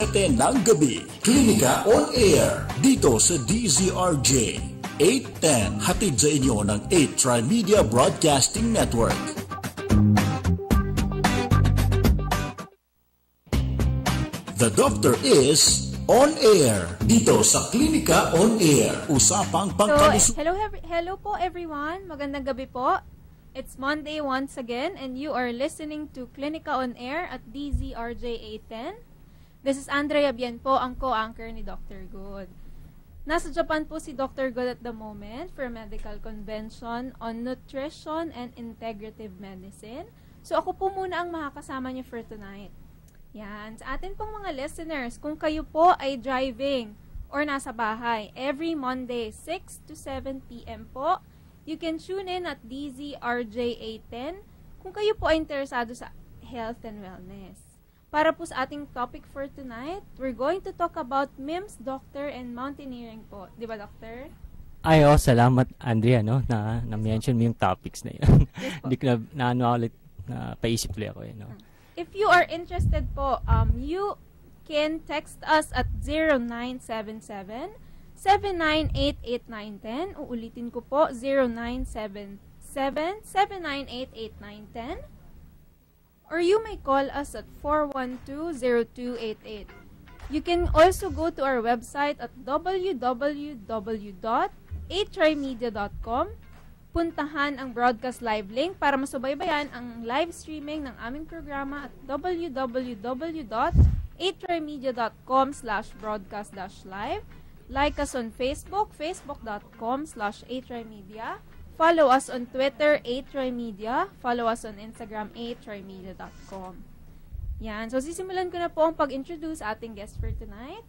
7 ng gabi, Klinika on Air, dito sa DZRJ 810, hatid sa inyo ng 8 Trimedia Broadcasting Network. The Doctor is on air, dito sa Klinika on Air, usapang pangkalusugan. So, hello po everyone, magandang gabi po. It's Monday once again and you are listening to Klinika on Air at DZRJ 810. This is Andrea Bien po, ang co-anchor ni Dr. Good. Nasa Japan po si Dr. Good at the moment for a medical convention on nutrition and integrative medicine. So ako po muna ang makakasama niyo for tonight. Yan, sa atin pong mga listeners, kung kayo po ay driving or nasa bahay, every Monday 6 to 7 p.m. po, you can tune in at DZRJ 810 kung kayo po ay interesado sa health and wellness. Para po sa ating topic for tonight, we're going to talk about MIMS, Doctor, and mountaineering po. Di ba, Doctor? Ay, salamat, Andrea, no, na-mention mo yung topics na yun. Yes po. Hindi ko ulit, paisip ulit ako, no. If you are interested po, you can text us at 0977-798-8910. Uulitin ko po, 0977-798-8910. Or you may call us at 412-0288. You can also go to our website at www.atrimedia.com. Puntahan ang broadcast live link para masubaybayan ang live streaming ng aming programa at www.atrimedia.com/broadcast-live. Like us on Facebook, facebook.com/atrimedia. Follow us on Twitter, atrimedia. Follow us on Instagram, atrimedia.com. Yan. So, sisimulan ko na po ang pag-introduce sa ating guest for tonight.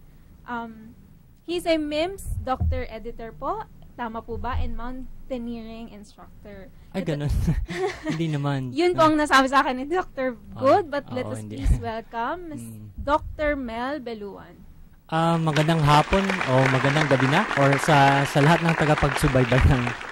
He's a MIMS Doctor Editor po. Tama po ba? And mountaineering instructor. Ay, ganun. Hindi naman. Yun po ang nasabi sa akin ni Dr. Good. But let us please welcome Ms. Dr. Mel Beluan. Magandang hapon o magandang gabi na or sa lahat ng tagapagsubaybay ng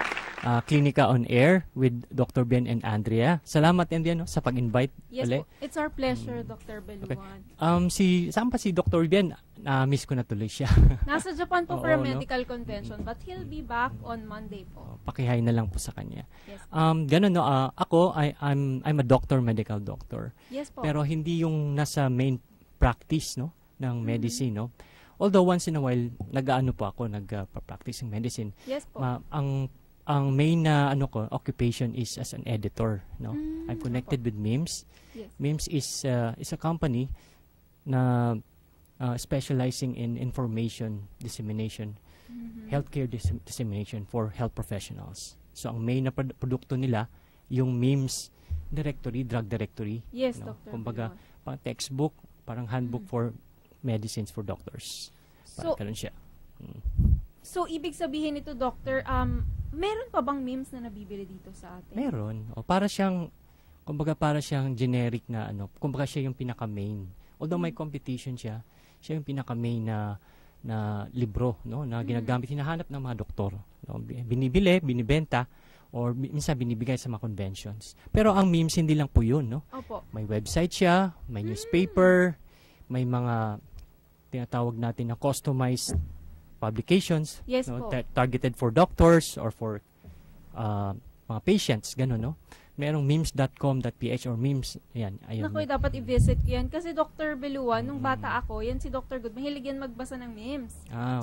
Klinika on Air with Dr. Ben and Andrea. Salamat, Andrea, no, sa pag-invite. Yes, it's our pleasure, Dr. Beluan. Okay. Saan pa si Dr. Ben? Miss ko na tuloy siya. Nasa Japan po for a medical convention, but he'll be back on Monday po. Pakihay na lang po sa kanya. Yes, ganun, no, ako, I'm a doctor, medical doctor. Yes po. Pero hindi yung nasa main practice, no, ng medicine, no. Although once in a while, nag-ano po ako, nag-practice ng medicine. Yes po. Ang main occupation is as an editor, no. I'm connected with MIMS. Yes. MIMS is a company na specializing in information dissemination, healthcare dissemination for health professionals. So ang main na produkto nila yung MIMS directory, drug directory. Yes, no? Dr. Kumbaga, pang textbook, parang handbook for medicines for doctors. Parang ganun siya. So, ibig sabihin nito, Doctor, meron pa bang MIMS na nabibili dito sa atin? Meron. O, para siyang generic na kumbaga siya yung pinaka-main. Although may competition siya yung pinaka-main na libro, no, na ginagamit, hinahanap ng mga doktor. No? Binibili, binibenta, or minsan binibigay sa mga conventions. Pero ang MIMS, hindi lang po yun, no? Opo. May website siya, may newspaper, may mga tinatawag natin na customized publications, yes, no, po. Targeted for doctors or for mga patients, gano'n, no? Merong mims.com.ph or mims, yan. Naku, dapat i-visit ko yan. Kasi Dr. Beluan, nung bata ako, yan si Dr. Good, mahilig yan magbasa ng memes.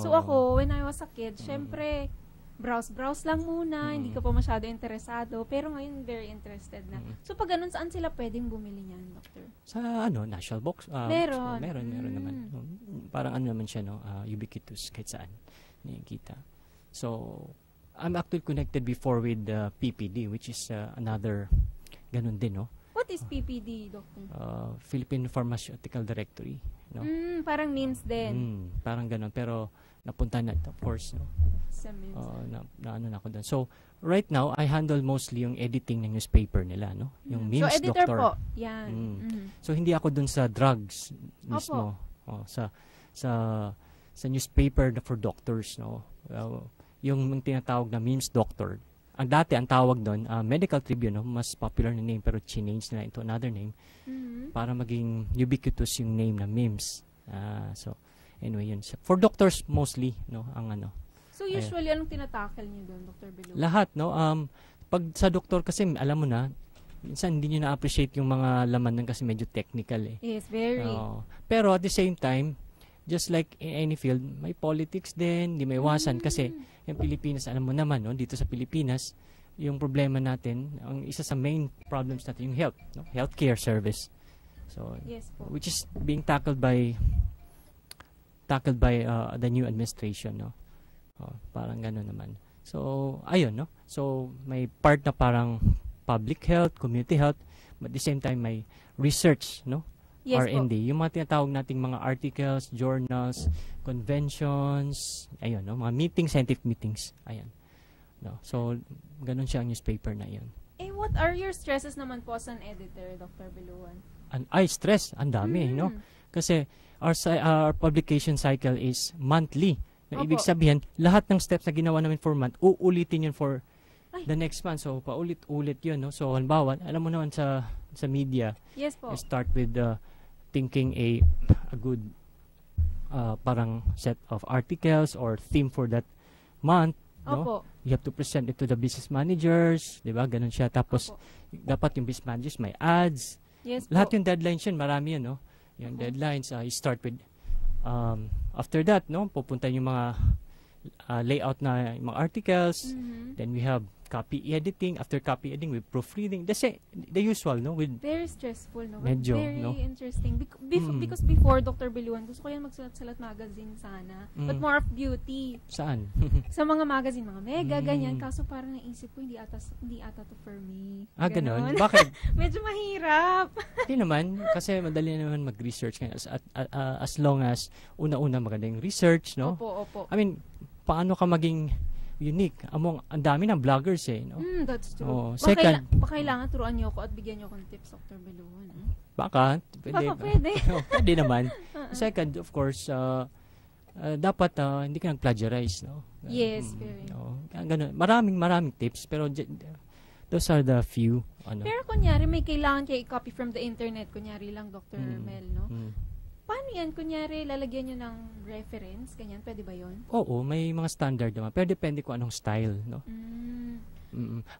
So ako, when I was a kid, syempre, browse lang muna, hindi ka pa masyado interesado, pero ngayon very interested na. So pag ganun, saan sila pwedeng bumili niyan, Doctor? Sa National Box? Meron. Meron naman. Parang naman siya, no? Ubiquitous, kahit saan. Nakikita. So, I'm actually connected before with PPD, which is another, ganun din, no? What is PPD, Doctor? Philippine Pharmaceutical Directory, no? Parang means din. Parang ganun, pero napunta na, of course, no? Sa means. Na ako doon. So, right now, I handle mostly yung editing ng newspaper nila, no? Yung MIMS so, editor doctor. po. Yan. So, hindi ako doon sa drugs mismo. Sa newspaper for doctors, no? Yung tinatawag na MIMS doctor. Ang tawag doon, Medical Tribune, no? Mas popular na name, pero change na into another name para maging ubiquitous yung name na MIMS. So, anyway, yun. For doctors mostly, no, ang ano. So usually, anong tinatackle niyo doon, Dr. Beluan? Lahat, no? Pag sa doktor kasi, alam mo na, minsan hindi nyo na-appreciate yung mga laman nun kasi medyo technical eh. Yes, very. Pero at the same time, just like in any field, may politics din, hindi may iwasan. Kasi yung Pilipinas, alam mo naman, no? Dito sa Pilipinas, yung problema natin, ang isa sa main problems natin, yung health, no? Healthcare service. So, Yes po. which is being tackled by the new administration, no? Parang gano'n naman. So, ayun, no? So, may part na parang public health, community health, but at the same time, may research, no? Yes R&D. Yung mga tinatawag nating mga articles, journals, conventions, ayun, no? Mga meetings, scientific meetings. Ayan. No? So, ganun siya ang newspaper na yun. What are your stresses naman po as an editor, Dr. Beluan? Stress, ang dami, no? Kasi our publication cycle is monthly. Na ibig sabihin, lahat ng steps na ginawa namin for month, uulitin yun for the next month. So, paulit-ulit yun, no? So, halimbawa, alam mo naman sa media, Yes po. you start with thinking a good parang set of articles or theme for that month, no? Opo. You have to present it to the business managers, di ba? Ganun siya. Tapos, dapat yung business managers may ads. Yes Lahat po. yung deadlines yun, marami yun, no? Yung deadlines, you start with after that, no, pupunta yung mga layout na yung mga articles. Then we have copy editing. After copy editing, with proofreading. The usual, no? With Very stressful, no? But medyo, very no? interesting. Because before, Dr. Beluan, gusto ko yan magsulat-salat magazine sana. But more of beauty. saan? Sa mga magazine, mga mega, ganyan. Kaso parang naisip ko, hindi ata to for me. Ganun. Bakit? Medyo mahirap. Hindi naman. Kasi madali naman mag-research. As long as una-una maganda yung research, no? Opo. I mean, paano ka maging unique? Ang dami ng vloggers eh, no? That's true. Oh, second, Baka kailangan turuan niyo ako at bigyan niyo ako ng tips, Dr. Beluan. baka Pwede. Pwede naman. Second, of course, dapat hindi ka nag-plagiarize, no? Yes, very. No? Ganun. Maraming tips, pero those are the few. Pero kunyari, may kailangan kayo i-copy from the internet, kunyari lang, Dr. Mel, no? Paano yan? Kunyari, lalagyan nyo ng reference, ganyan, pwede ba yun? Oo, may mga standard naman. Pero depende kung anong style, no?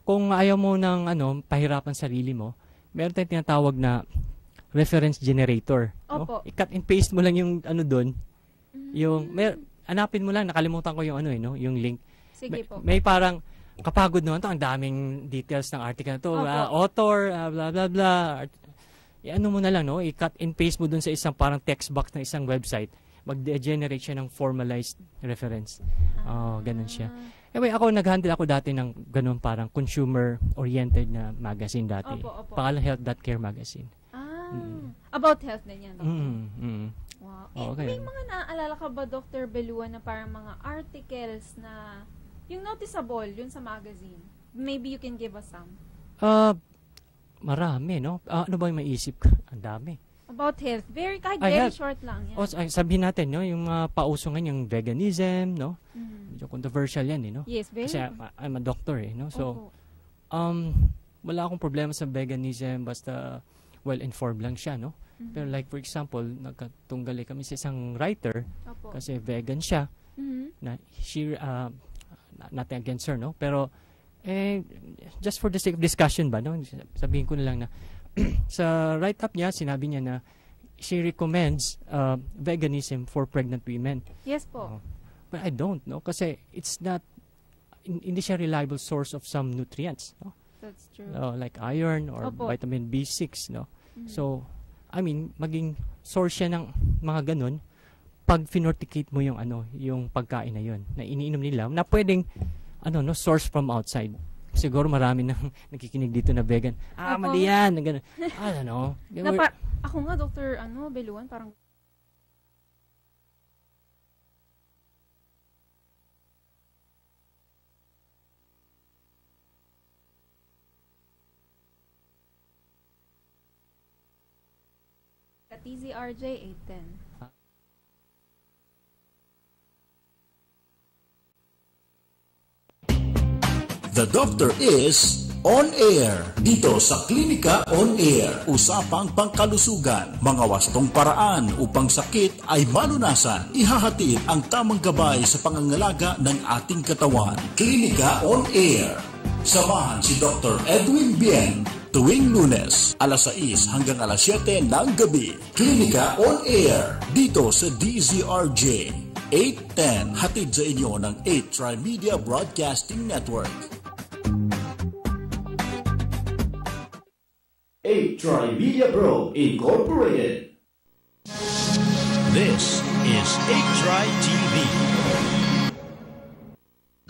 Kung ayaw mo ng pahirapan sarili mo, meron tayong tinatawag na reference generator. No? Opo. I-cut and paste mo lang yung doon. Hanapin mo lang, nakalimutan ko yung no? Yung link. Sige po. May parang kapagod naman to, ang daming details ng article na to. Opo. Author, blah, blah, blah. Ano mo na lang, no? I-cut and paste mo dun sa isang parang text box ng isang website. Mag-generate siya ng formalized reference. Ganun siya. Anyway, nag-handle ako dati ng ganun parang consumer-oriented na magazine dati. Opo. Pangalan Health.Care magazine. About health na yan, Dr. Wow. Okay. May mga naaalala ka ba, Dr. Beluan, na parang mga articles na yung noticeable, yun sa magazine? Maybe you can give us some. Marami, no? Ano ba yung maisip ko? Ang dami. About health. Very short lang yan. Sabihin natin, no? Yung pauso ngayon, yung veganism, no? Medyo controversial yan, no? Yes, very. Kasi I'm a doctor, no? So, wala akong problema sa veganism, basta well-informed lang siya, no? Pero like, for example, nagkatunggali kami sa isang writer, kasi vegan siya, na nothing against her, no? Pero, just for the sake of discussion ba, no? Sabihin ko na lang na sa write-up niya, sinabi niya na she recommends veganism for pregnant women. Yes po. But I don't, no? Kasi it's not, hindi siya reliable source of some nutrients, no? That's true. Like iron or vitamin B6, no? So, I mean, maging source siya ng mga ganun pag finorticate mo yung yung pagkain na yun, na iniinom nila, na pwedeng source from outside. Siguro marami nang nakikinig dito na vegan. Mali yan. I don't know. Ako nga, Dr. Beluan, parang at TZRJ 810. The doctor is On Air, dito sa Klinika On Air, usapang pangkalusugan, mga wastong paraan upang sakit ay malunasan. Ihahatid ang tamang gabay sa pangangalaga ng ating katawan. Klinika On Air. Samahan si Dr. Edwin Bien tuwing Lunes, alas 6 hanggang alas 7 ng gabi. Klinika On Air, dito sa DZRJ 810, hatid sa inyo ng 8 Tri-Media Broadcasting Network. 8 Tri-Media Pro Incorporated. This is 8 Tri TV.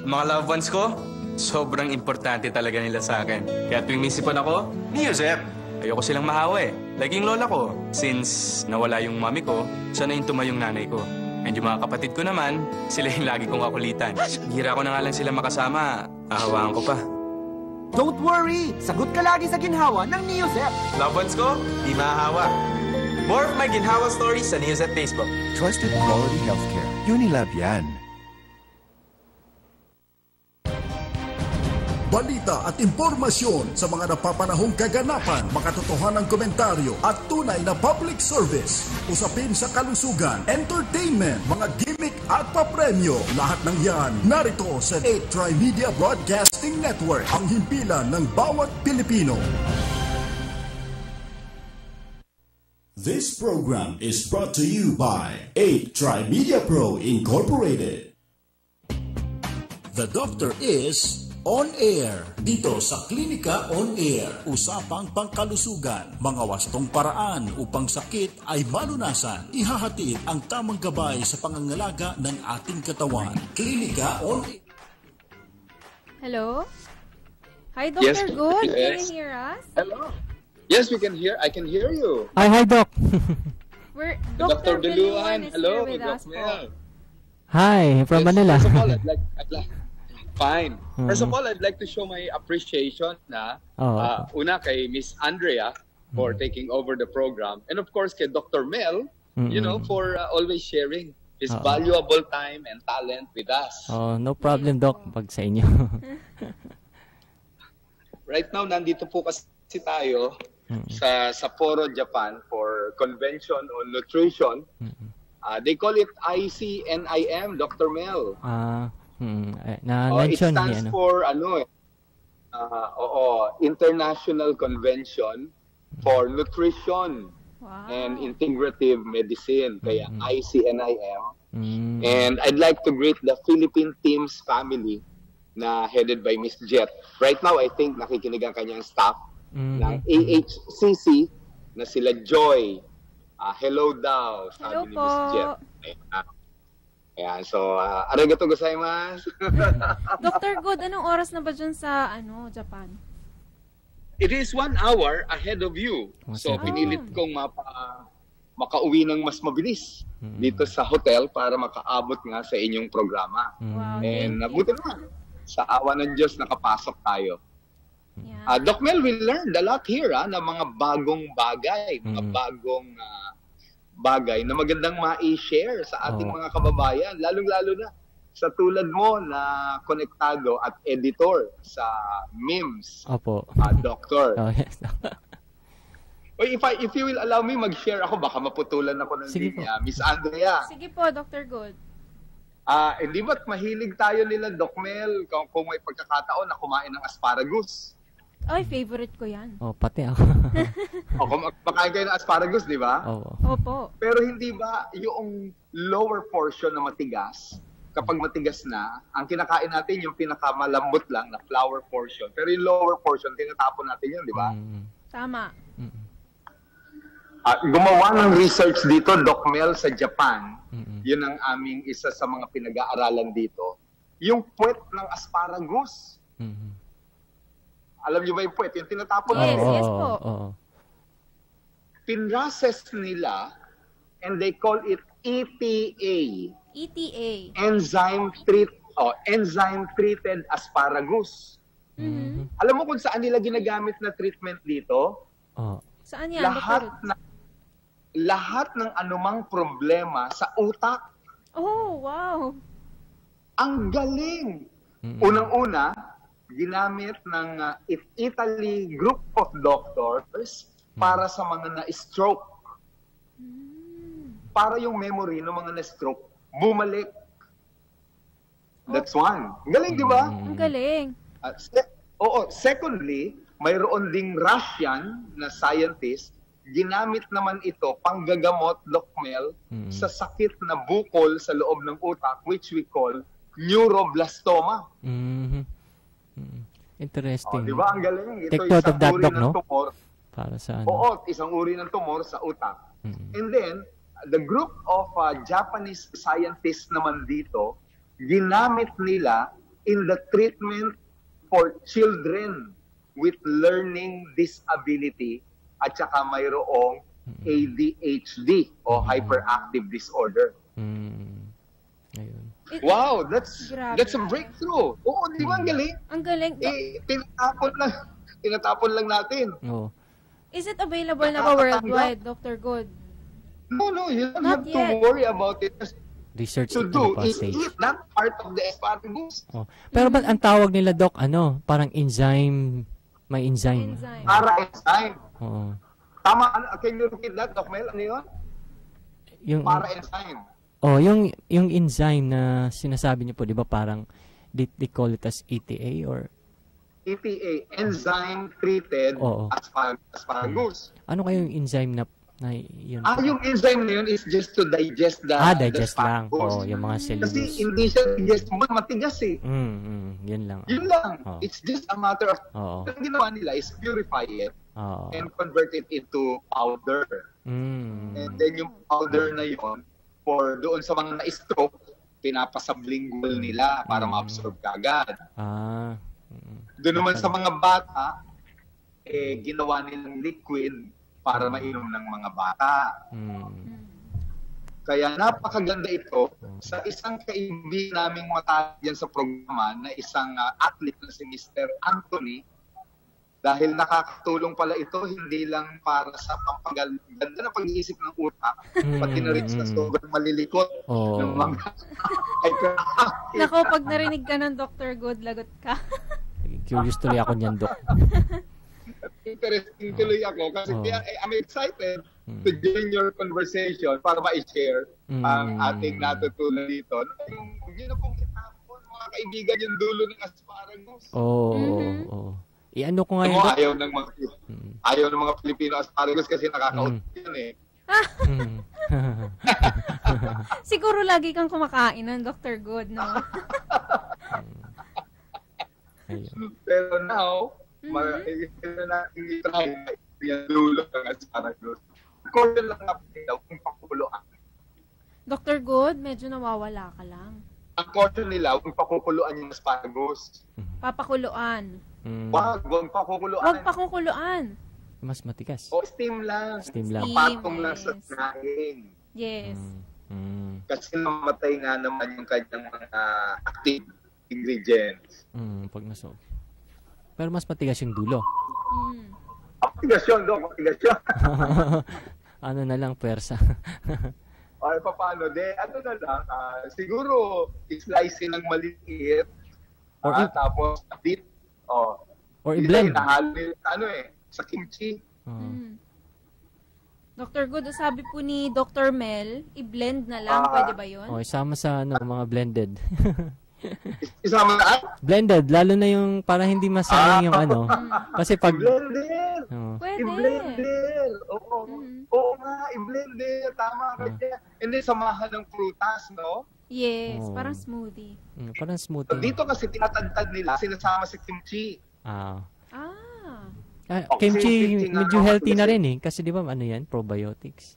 Mga loved ones ko, sobrang importante talaga nila sa akin. Kaya tuwing minsipan ako, ni Josep, ayoko silang mahawa eh. Laging lola ko. Since nawala yung mami ko, siya na yung tumayong nanay ko. And yung mga kapatid ko naman, sila yung lagi kong kakulitan. Hira ko na nga lang sila makasama, ahawaan ko pa. Don't worry! Sagot ka lagi sa ginhawa ng Neozep. Loved ones ko, di mahahawa. More of my ginhawa stories sa Neozep Facebook. Trusted quality healthcare. Unilab yan. Balita at impormasyon sa mga napapanahong kaganapan, makatotohanang komentaryo at tunay na public service. Usapin sa kalusugan, entertainment, mga gimmick at papremyo. Lahat ng yan narito sa 8 Tri-Media Broadcasting Network, ang himpilan ng bawat Pilipino. This program is brought to you by 8 Tri-Media Pro Incorporated. The doctor is On Air, dito sa Klinika On Air, usapang pangkalusugan, mga wastong paraan upang sakit ay malunasan. Ihahatid ang tamang gabay sa pangangalaga ng ating katawan. Klinika On Air. Hello? Hi, Dr. Yes, Good. Can yes. you hear us? Hello. Yes, we can hear. I can hear you. Hi, Doc. We're Dr. Dr. Duluan. is Hello, here with us Doc po. Mel. Hi, from Yes, Manila. First of all, fine. First of all, I'd like to show my appreciation una kay Miss Andrea for taking over the program, and of course kay Dr. Mel, for always sharing his valuable time and talent with us. Oh, no problem, Doc, pag sa inyo. Right now, nandito po kasi tayo sa Sapporo, Japan for Convention on Nutrition. They call it ICNIM, Dr. Mel. It Na-mention stands for International Convention for Nutrition and Integrative Medicine, kaya ICNIM. And I'd like to greet the Philippine Teams family na headed by Miss Jet. Right now, I think nakikinig ang kanyang staff ng AHCC na sila Joy. Hello daw, Hello sabi ni po. Miss Jet. Ayan, so, arigato gozaimasu. Dr. Good, anong oras na ba dyan sa Japan? It is 1 hour ahead of you. So, pinilit kong makauwi ng mas mabilis dito sa hotel para makaabot nga sa inyong programa. Wow, And thank you. nabuti naman. Sa awa ng Diyos, nakapasok tayo. Yeah. Doc Mel, we learned a lot here na mga bagong bagay, mga bagong bagay na magandang ma-share sa ating mga kababayan, lalong-lalo na sa tulad mo na konektado at editor sa MIMS. Opo. Doctor. Oh, yes. Oy, if you will allow me mag-share ako, baka maputulan ako ng Sige po. linya. Miss Andrea. Sige po, Dr. Good. Hindi ba't mahilig tayo nila, Doc Mel, kung may pagkakataon na kumain ng asparagus? Ay, favorite ko yan. Oh, pati ako. O, kumakain kayo ng asparagus, di ba? Oo. Opo. Pero hindi ba yung lower portion na matigas, kapag matigas na, ang kinakain natin yung pinakamalambot lang na flour portion. Pero yung lower portion, tinatapon natin yun, di ba? Tama. Gumawa ng research dito, Doc Mel, sa Japan. Yun ang aming isa sa mga pinag-aaralan dito. Yung puwet ng asparagus. Alam niyo ba yung puwet? Yung tinatapon Yes, natin. yes po. Pinrocess nila and they call it ETA. ETA. Enzyme treated asparagus. Alam mo kung saan nila ginagamit na treatment dito? Saan yan, Dr. Good? Lahat ng anumang problema sa utak. Oh, wow. Ang galing. Unang-una, ginamit ng Italy group of doctors para sa mga na-stroke. Para yung memory ng mga na-stroke bumalik. That's one. Galing, di ba? Ang galing. Secondly, mayroon ding Russian na scientist, ginamit naman ito panggagamot, Doc Mel, sa sakit na bukol sa loob ng utak, which we call neuroblastoma. Interesting. Di ba? Ang galing. Ito Take note of that, Doc, no? Tumor. Para sa Isang uri ng tumor sa utak. And then, the group of Japanese scientists naman dito, ginamit nila in the treatment for children with learning disability at saka mayroong ADHD o hyperactive disorder. Ayun. Wow, that's Grabe. a breakthrough. Oo, di ba ang galing? Ang galing. Tinatapon lang natin. Oo. Is it available na ba worldwide, Dr. Good? No, you don't Not have yet. to worry about it. Research To ano do pa is stage. eat that part of the asparagus. Oh. Pero ba't ang tawag nila, Doc, parang enzyme, may enzyme. Enzyme. Para enzyme. Oo. Tama, can you repeat that, Doc Mel? Ano yun? Yung, Para enzyme. yung enzyme na sinasabi niyo po, di ba parang, they call it as ETA or? ETA, enzyme treated Oo. asparagus. Ano kayo yung enzyme na yun? Yung enzyme na yun is just to digest the Digest the lang. asparagus. Yung mga Kasi cellulose. hindi siya digestible, matigas eh. Yun lang. Yun lang. Oo. It's just a matter of, Oo. ang ginawa nila is purify it Oo. and convert it into powder. And then yung powder na yun, for doon sa mga na-stroke, pinapasublingual nila para ma-absorb kaagad. Doon naman sa mga bata, ginawa nilang liquid para mainom ng mga bata. Kaya napakaganda ito sa isang kaibigan naming matali dyan sa programa na isang athlete na si Mr. Anthony. Dahil nakakatulong pala ito, hindi lang para sa pampaganda ng pag-iisip ng utak, pati na rin sa sobrang malilikot ng mga Nako, pag narinig ka ng Dr. Good, lagot ka. Curious tuloy ako niyan, Doc. Interesting tuloy ako kasi I'm excited to join your conversation para ma-share ang ating natutunan dito. Yun na pong itapon, mga kaibigan, yung dulo ng asparagus. Oo. I-ano ko ngayon, Doc? Ayaw ng mga Pilipino asparagus kasi nakakaunti yan eh. Siguro lagi kang kumakain ng Dr. Good, no? Pero now, na natin i-try yung dulo ng asparagus. Caution lang natin daw kung pakuluan. Dr. Good, medyo nawawala ka lang. Ang caution nila, kung pakukuluan yung asparagus. Papakuluan. Wag pakukuluan. Huwag pakukuluan. Mas matigas. O steam lang. Steam lang. Patong lang sa sinaing. Yes. Kasi namatay nga naman yung kanyang mga active ingredients. Pag naso. Pero mas matigas yung dulo. Matigas yun, Dok. Matigas yun. Ano na lang, pwersa. Ay, paano? Ano na lang, siguro, i-slice ng maliit. Tapos, dip. Or i-blend. Sa kimchi. Dr. Good, sabi po ni Dr. Mel, i-blend na lang. Pwede ba yun? Isama sa mga blended. Isama na? Blended, lalo na yung para hindi masayang yung Kasi pag... I-blender. Pwede. I-blender. Oo nga, i-blender. Tama ka dyan. And then, samahan ng prutas, no? Yes, parang smoothie. Parang smoothie. Dito kasi tinatagtad nila, sinasama sa kimchi. Kimchi, medyo healthy na rin kasi di ba yan? Probiotics.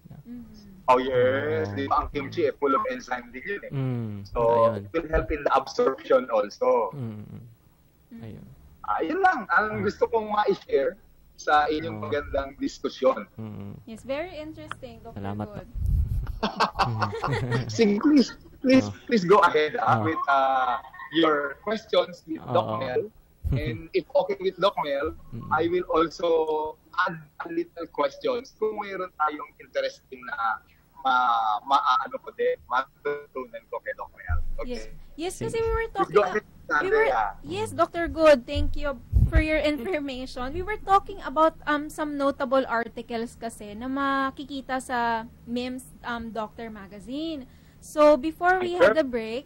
Oh yes, di ba ang kimchi full of enzyme din yun eh. So, it will help in the absorption also. Ayun lang, ang gusto kong ma-share sa inyong magandang diskusyon. Yes, very interesting, Dr. Salamat Good. Sige, please go ahead with your questions with Doc Mel. And if okay with Doc Mel, I will also add a little questions kung mayroon tayong interesting na matutunan ko kay Doc Mel. Okay? Yes, kasi we were talking Andrea. Yes, Dr. Good, thank you for your information. We were talking about some notable articles kasi na makikita sa MIMS Doctor Magazine. So, before we had the break,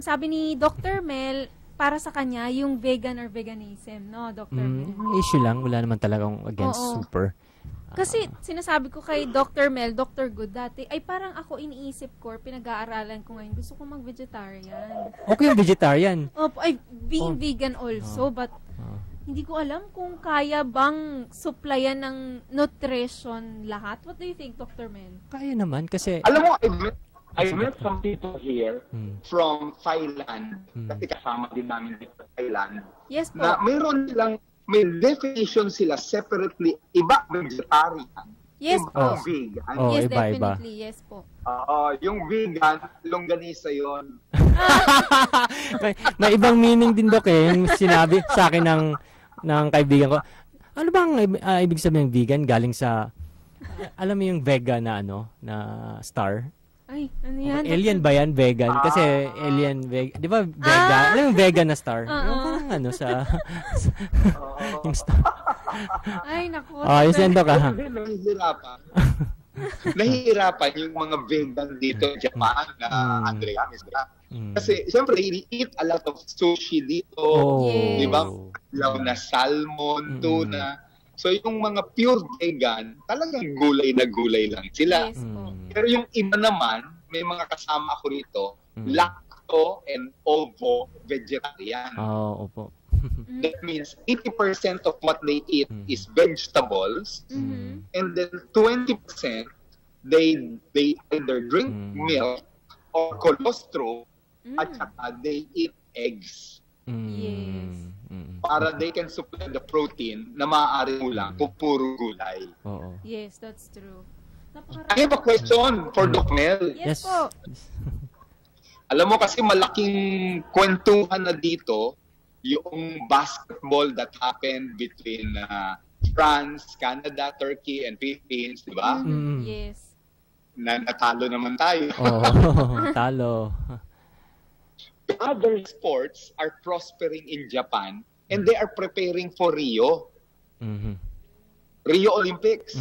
sabi ni Dr. Mel, para sa kanya, yung vegan or veganism, no, Dr. Mel? Issue lang, wala naman talagang against super. Kasi sinasabi ko kay Dr. Mel, Dr. Good dati, ay parang ako iniisip ko, pinag-aaralan ko ngayon, gusto ko mag-vegetarian. Okay yung vegetarian. Opo, ay being vegan also, but hindi ko alam kung kaya bang supplyan ng nutrition lahat. What do you think, Dr. Mel? Kaya naman, kasi... Alam mo, I met some people here from Thailand, kasi kasama din namin dito sa Thailand, Yes po. na may definition sila separately, iba vegetarian, Yes iba po. vegan. Yes, iba-iba. definitely. Yes po. Yung vegan, longganisa yon. may ibang meaning din, Dok, yung sinabi sa akin ng kaibigan ko. Ano bang ibig sabihin ng vegan? Galing sa, alam mo yung vega na na star? Ay, ano yan? Alien ba yan? Vegan? Kasi alien, di ba vega? Alam yung vega na star? Yung parang yung star. Ay, naku. Yung sendo ka. Nahihirapan yung mga vegan dito sa Japan na Andrea, kasi siyempre, they eat a lot of sushi dito. Yes. Di ba? Law na salmon, tuna. So, yung mga pure vegan, talagang gulay na gulay lang sila. Yes po. Pero yung iba naman, may mga kasama ko rito, lacto and ovo vegetarian. Opo. That means 80% of what they eat is vegetables, and then 20% they either drink milk or colostrum, at saka they eat eggs. Yes. Para they can supply the protein na maaari mo lang kung puro gulay. Yes, that's true. I have a question for Doc Mel. Yes po. Alam mo kasi malaking kwentuhan na dito yung basketball that happened between France, Canada, Turkey, and Philippines, di ba? Yes. Na natalo naman tayo. Talo. Other sports are prospering in Japan and they are preparing for Rio. Rio Olympics.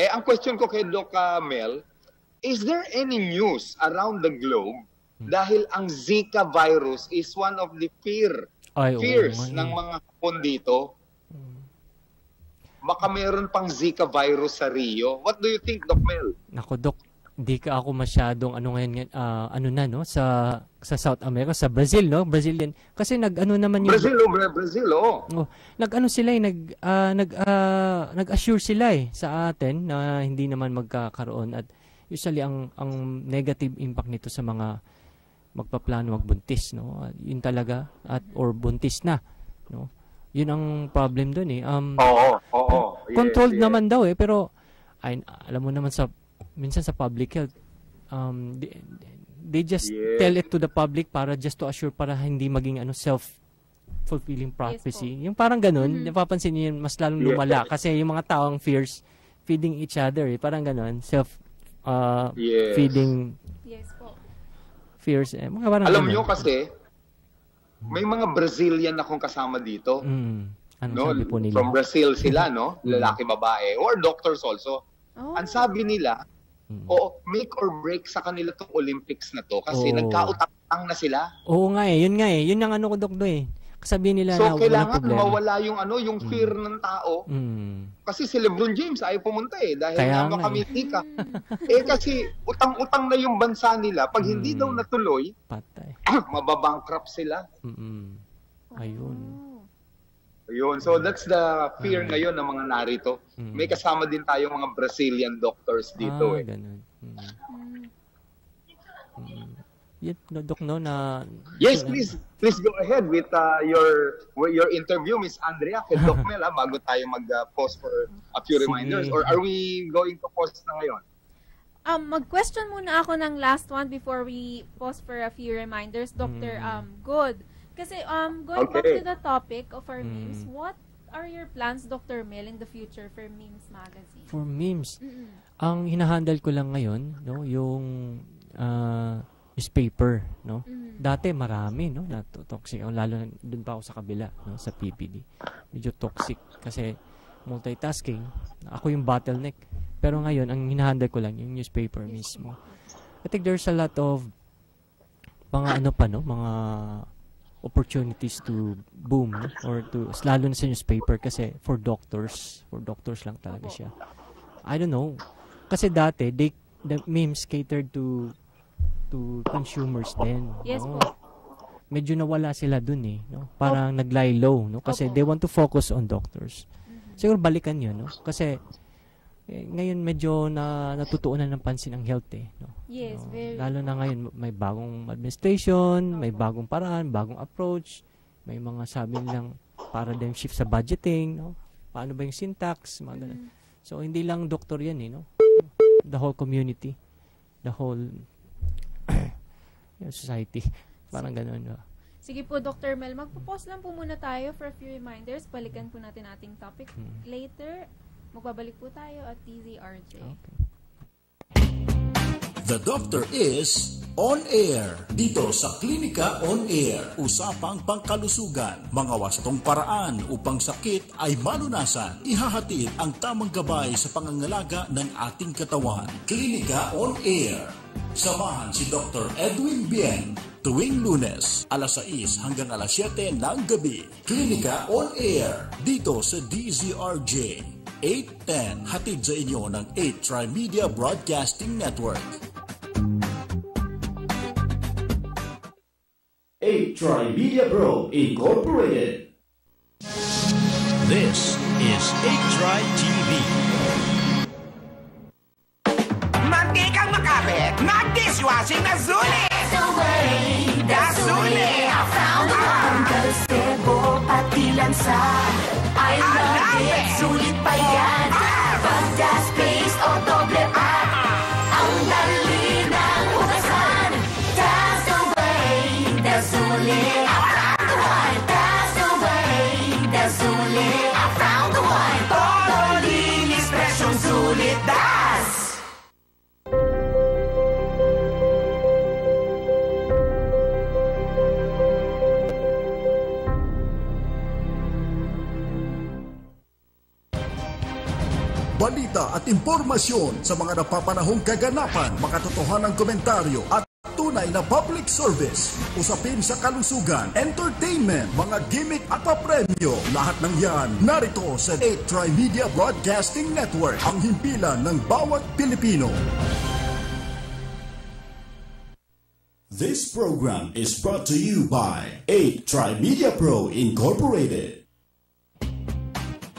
Ang question ko kay Doc Mel, is there any news around the globe dahil ang Zika virus is one of the fears ng mga Hapon dito? Baka meron pang Zika virus sa Rio. What do you think, Doc Mel? Nako, Doc, di ka ako masyadong sa South America, sa Brazil, no? Brazilian. Kasi naman yung Brazil. Nag-assure sila sa atin na hindi naman magkakaroon, at usually ang negative impact nito sa mga magpaplano magbuntis, no? Yun talaga, or buntis na, no? Yun ang problem doon Controlled naman daw pero alam mo naman minsan sa public health, they just tell it to the public para just to assure, para hindi maging self-fulfilling prophecy. Yung parang ganun, napapansin niyo yun, mas lalong lumala kasi yung mga tao ang feeding each other, parang ganun, feeding fears. Mga parang alam ganun. nyo kasi, may mga Brazilian akong kasama dito. Sabi po nila? From Brazil sila, no? Lalaki, babae, or doctors also. Ang sabi nila, make or break sa kanila tong Olympics na to kasi nagkautang na sila. Oo nga yun nga yun ang ko, Dok, Sabihin nila na kailangan mawala yung fear ng tao. Kasi si LeBron James ayaw pumunta dahil nga kami tika. Kasi utang-utang na yung bansa nila. Pag hindi daw natuloy, patay. Mababankrupt sila. Ayun. So that's the fear ngayon ng mga narito. May kasama din tayong mga Brazilian doctors dito ganun. Dok, na... Yes, please go ahead with your interview, Miss Andrea, kay Doc Mel, bago tayo mag-pause for a few reminders. Or are we going to pause na ngayon? Mag-question muna ako ng last one before we pause for a few reminders, Dr. Good. Kasi going back to the topic of our memes, what are your plans, Dr. Mel, in the future for Memes Magazine? For memes? Ang hinahandle ko lang ngayon, no, yung newspaper, no? Dati marami, no, na toxic, lalo doon pa ako sa kabila, no, sa PPD. Medyo toxic kasi multitasking. Ako yung bottleneck. Pero ngayon, ang hinahandle ko lang yung newspaper mismo. I think there's a lot of mga mga opportunities to boom, no? Or to, lalo na sa newspaper kasi for doctors lang talaga siya. I don't know. Kasi dati, the memes catered to consumers din. Yes no? po. Medyo nawala sila dun no? Parang nag-lie low, no? Kasi they want to focus on doctors. Siguro balikan yun, no? Kasi ngayon medyo natutuunan ng pansin ang health, no? Yes, very. Lalo na ngayon, may bagong administration, may bagong paraan, bagong approach, may mga sabi nilang paradigm shift sa budgeting, no? Paano ba yung syntax, mga ganun. So, hindi lang doktor yan, no? The whole community, the whole society, parang ganun, no? Sige po, Dr. Mel, magpo-pause lang po muna tayo for a few reminders. Balikan po natin ating topic later. Magbabalik po tayo at DZRJ. Okay. The Doctor is on air. Dito sa Klinika on Air, usapang pangkalusugan, mga wastong paraan upang sakit ay malunasan. Ihahatid ang tamang gabay sa pangangalaga ng ating katawan. Klinika on Air. Samahan si Dr. Edwin Bien tuwing Lunes, alas 6 hanggang alas 7 ng gabi. Klinika on Air. Dito sa DZRJ. 810, hatid sa inyo ng 8 Tri-Media Broadcasting Network. 8 Tri-Media Pro Incorporated. This is 8 Tri TV. Mantikang makapit, mag-dishwashing na sulit! The sulit! I found one! Kalsebo, pati lansa. I love it! Sulit pa yan! Pagdas, paste o doble pa. Ang dali ng hugasan. That's the way! The sulit! I found the one! That's the way! The sulit! I found the one! Todo linis, presyong sulit, das! Balita at impormasyon sa mga napapanahong kaganapan, makatotohanang komentaryo at tunay na public service. Usapin sa kalusugan, entertainment, mga gimmick at papremyo. Lahat ng yan narito sa 8 Tri-Media Broadcasting Network, ang himpilan ng bawat Pilipino. This program is brought to you by 8 Tri-Media Pro Incorporated.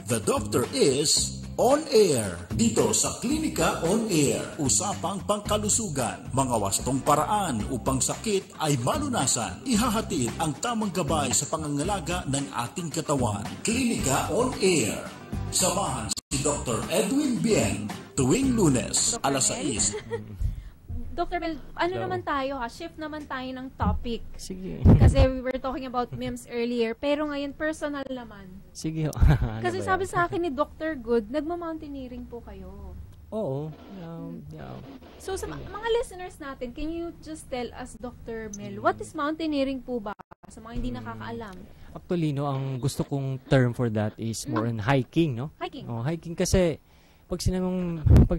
The Doctor is on air. Dito sa Klinika on Air, usapang pangkalusugan, mga wastong paraan upang sakit ay malunasan. Ihahatid ang tamang gabay sa pangangalaga ng ating katawan. Klinika on Air. Samahan si Dr. Edwin Bien tuwing Lunes, alas 6. Dr. Mel, naman tayo shift naman tayo ng topic. Sige. Kasi we were talking about memes earlier, pero ngayon personal naman. Sige. Kasi sabi sa akin ni Dr. Good, nagma-mountaineering po kayo. Oo. So sa mga listeners natin, can you just tell us, Dr. Mel, what is mountaineering po ba? Sa mga hindi nakakaalam. Actually, ang gusto kong term for that is more on hiking, no? Hiking. Hiking kasi pag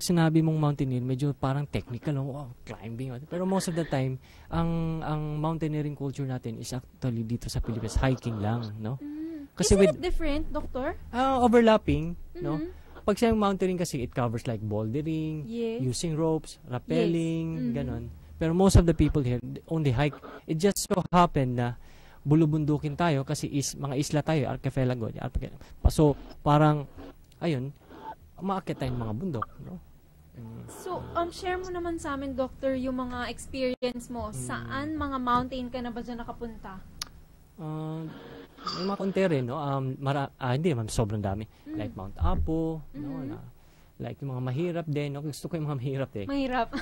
sinabi mong mountaineer, medyo parang technical, climbing. Pero most of the time, ang mountaineering culture natin is actually dito sa Pilipinas, hiking lang, no? Kasi is it different, Doctor? Overlapping, no? Pag sinabing mountaineering kasi, it covers like bouldering, using ropes, rappelling, ganon. Pero most of the people here only hike. It just so happened na bulubundukin tayo kasi mga isla tayo, archipelago. So, parang, ayun, umaakit tayong mga bundok, no? So, share mo naman sa amin, Doctor, yung mga experience mo. Saan mga mountain ka na ba dyan nakapunta? May mga konti rin, no? Hindi naman, sobrang dami. Like Mount Apo, no? Like yung mga mahirap din, no? Gusto ko yung mga mahirap eh. Mahirap.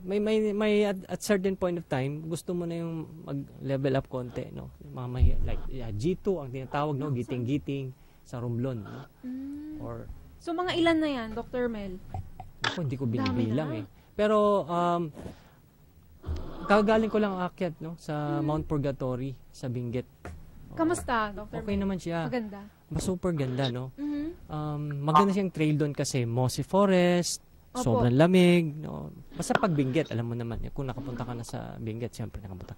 May at certain point of time, gusto mo na yung mag-level up konti, no? Yung mga mahirap, like G2, ang tinatawag, no? Giting-giting sa Romblon, no? Or so, mga ilan na yan, Dr. Mel? Ako, hindi ko binibilang eh. Pero, Kagaling ko lang aakyat, no? Sa Mount Purgatory, sa Benguet. Kamusta, Dr. Okay naman siya. Maganda. Super ganda, no? Maganda siyang trail doon kasi mossy forest, sobrang lamig, no? Basta pag Benguet, alam mo naman, kung nakapunta ka na sa Benguet, siyempre nakapunta.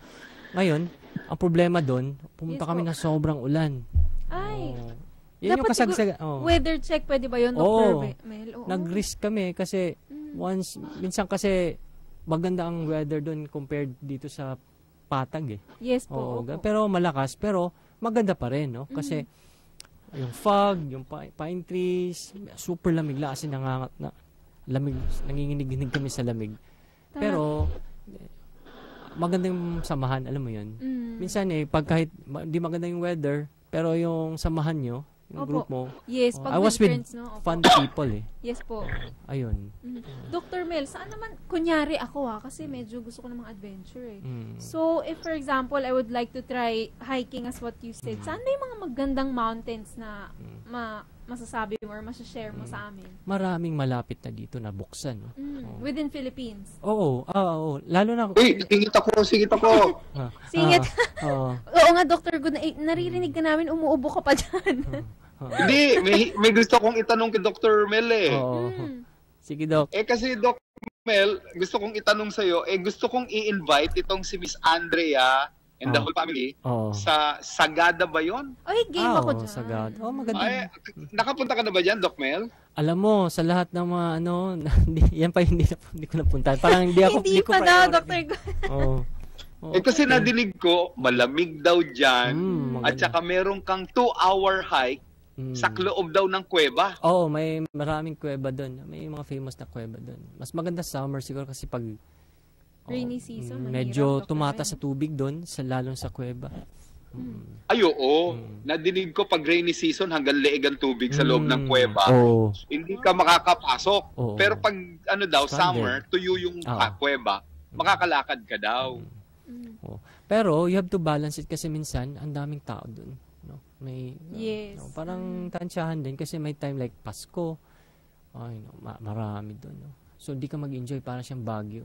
Ngayon, ang problema doon, pumunta kami ng sobrang ulan. Ay. Yan yung kasagsagan. Weather check, pwede ba yun, Dr. Mel? Nag-risk kami kasi minsan kasi maganda ang weather doon compared dito sa Patag eh. Yes po. Pero malakas, pero maganda pa rin, no? Kasi yung fog, yung pine trees, super lamig lang kasi lamig, nanginginig-ginig kami sa lamig. Pero magandang samahan, alam mo yun. Minsan pag kahit di maganda yung weather, pero yung samahan nyo, yung group mo. Yes, pag I was with fun people eh. Yes po. Ayun. Dr. Mel, saan naman, kunyari ako kasi medyo gusto ko ng mga adventure eh. So, if for example, I would like to try hiking as what you said, saan ba yung mga magandang mountains na masasabi mo or masashare mo sa amin? Maraming malapit na dito na buksan. No? Within Philippines? Oo. Lalo na... Uy, singit ako. Singit? Oo nga, Dr. Good, naririnig ka namin, umuubo ka pa dyan. Hindi, may gusto kong itanong kay Dr. Mel eh. Sige, Doc. Kasi Dr. Mel, gusto kong itanong sa'yo, gusto kong i-invite itong si Miss Andrea and the whole family sa Sagada ba yun? Ay, game ako dyan. Sagada. Maganda. Ay, nakapunta ka na ba dyan, Doc Mel? Alam mo, sa lahat ng mga yan pa hindi ko napuntahan. Parang hindi ako hindi pa daw, Dr. Good. Kasi nadinig ko, malamig daw dyan. At saka meron kang 2-hour hike sa loob daw ng kuweba. May maraming kuweba doon. May mga famous na kuweba doon. Mas maganda summer siguro kasi pag rainy season. Medyo tumata sa tubig doon, lalong sa kuweba. Ay, oo. Nadinig ko pag rainy season hanggang leeg ang tubig sa loob ng kuweba. Hindi ka makakapasok. Pero pag summer, tuyo yung kuweba, makakalakad ka daw. Pero you have to balance it kasi minsan ang daming tao doon. No? May parang tansyahan din kasi may time like Pasko. Marami doon. No? So hindi ka mag-enjoy, parang siyang Baguio.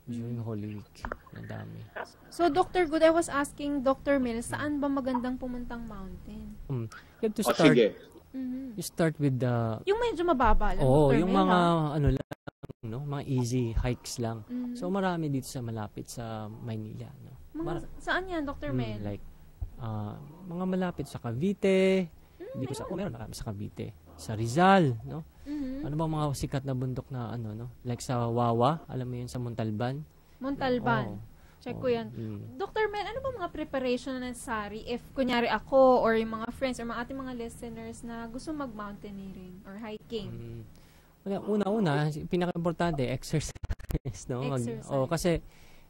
During Holy Week. Ang dami. So, Dr. Good, I was asking Dr. Mel, saan ba magandang pumuntang mountain? You have to start. Sige. You start with the... Yung medyo mababa lang, yung Mel, mga, mga easy hikes lang. So, marami dito sa malapit sa Maynila. No? Saan yan, Dr. Mel? Like, mga malapit sa Cavite. Meron marami sa Cavite. Sa Rizal, no? Ano ba mga sikat na bundok na like sa Wawa, alam mo yun, sa Montalban? Check ko yan. Dr. Mel, ano ba mga preparation na necessary if kunyari ako or yung mga friends or mga ating mga listeners na gusto mag-mountaineering or hiking? Una, pinaka-importante, exercise, no? Kasi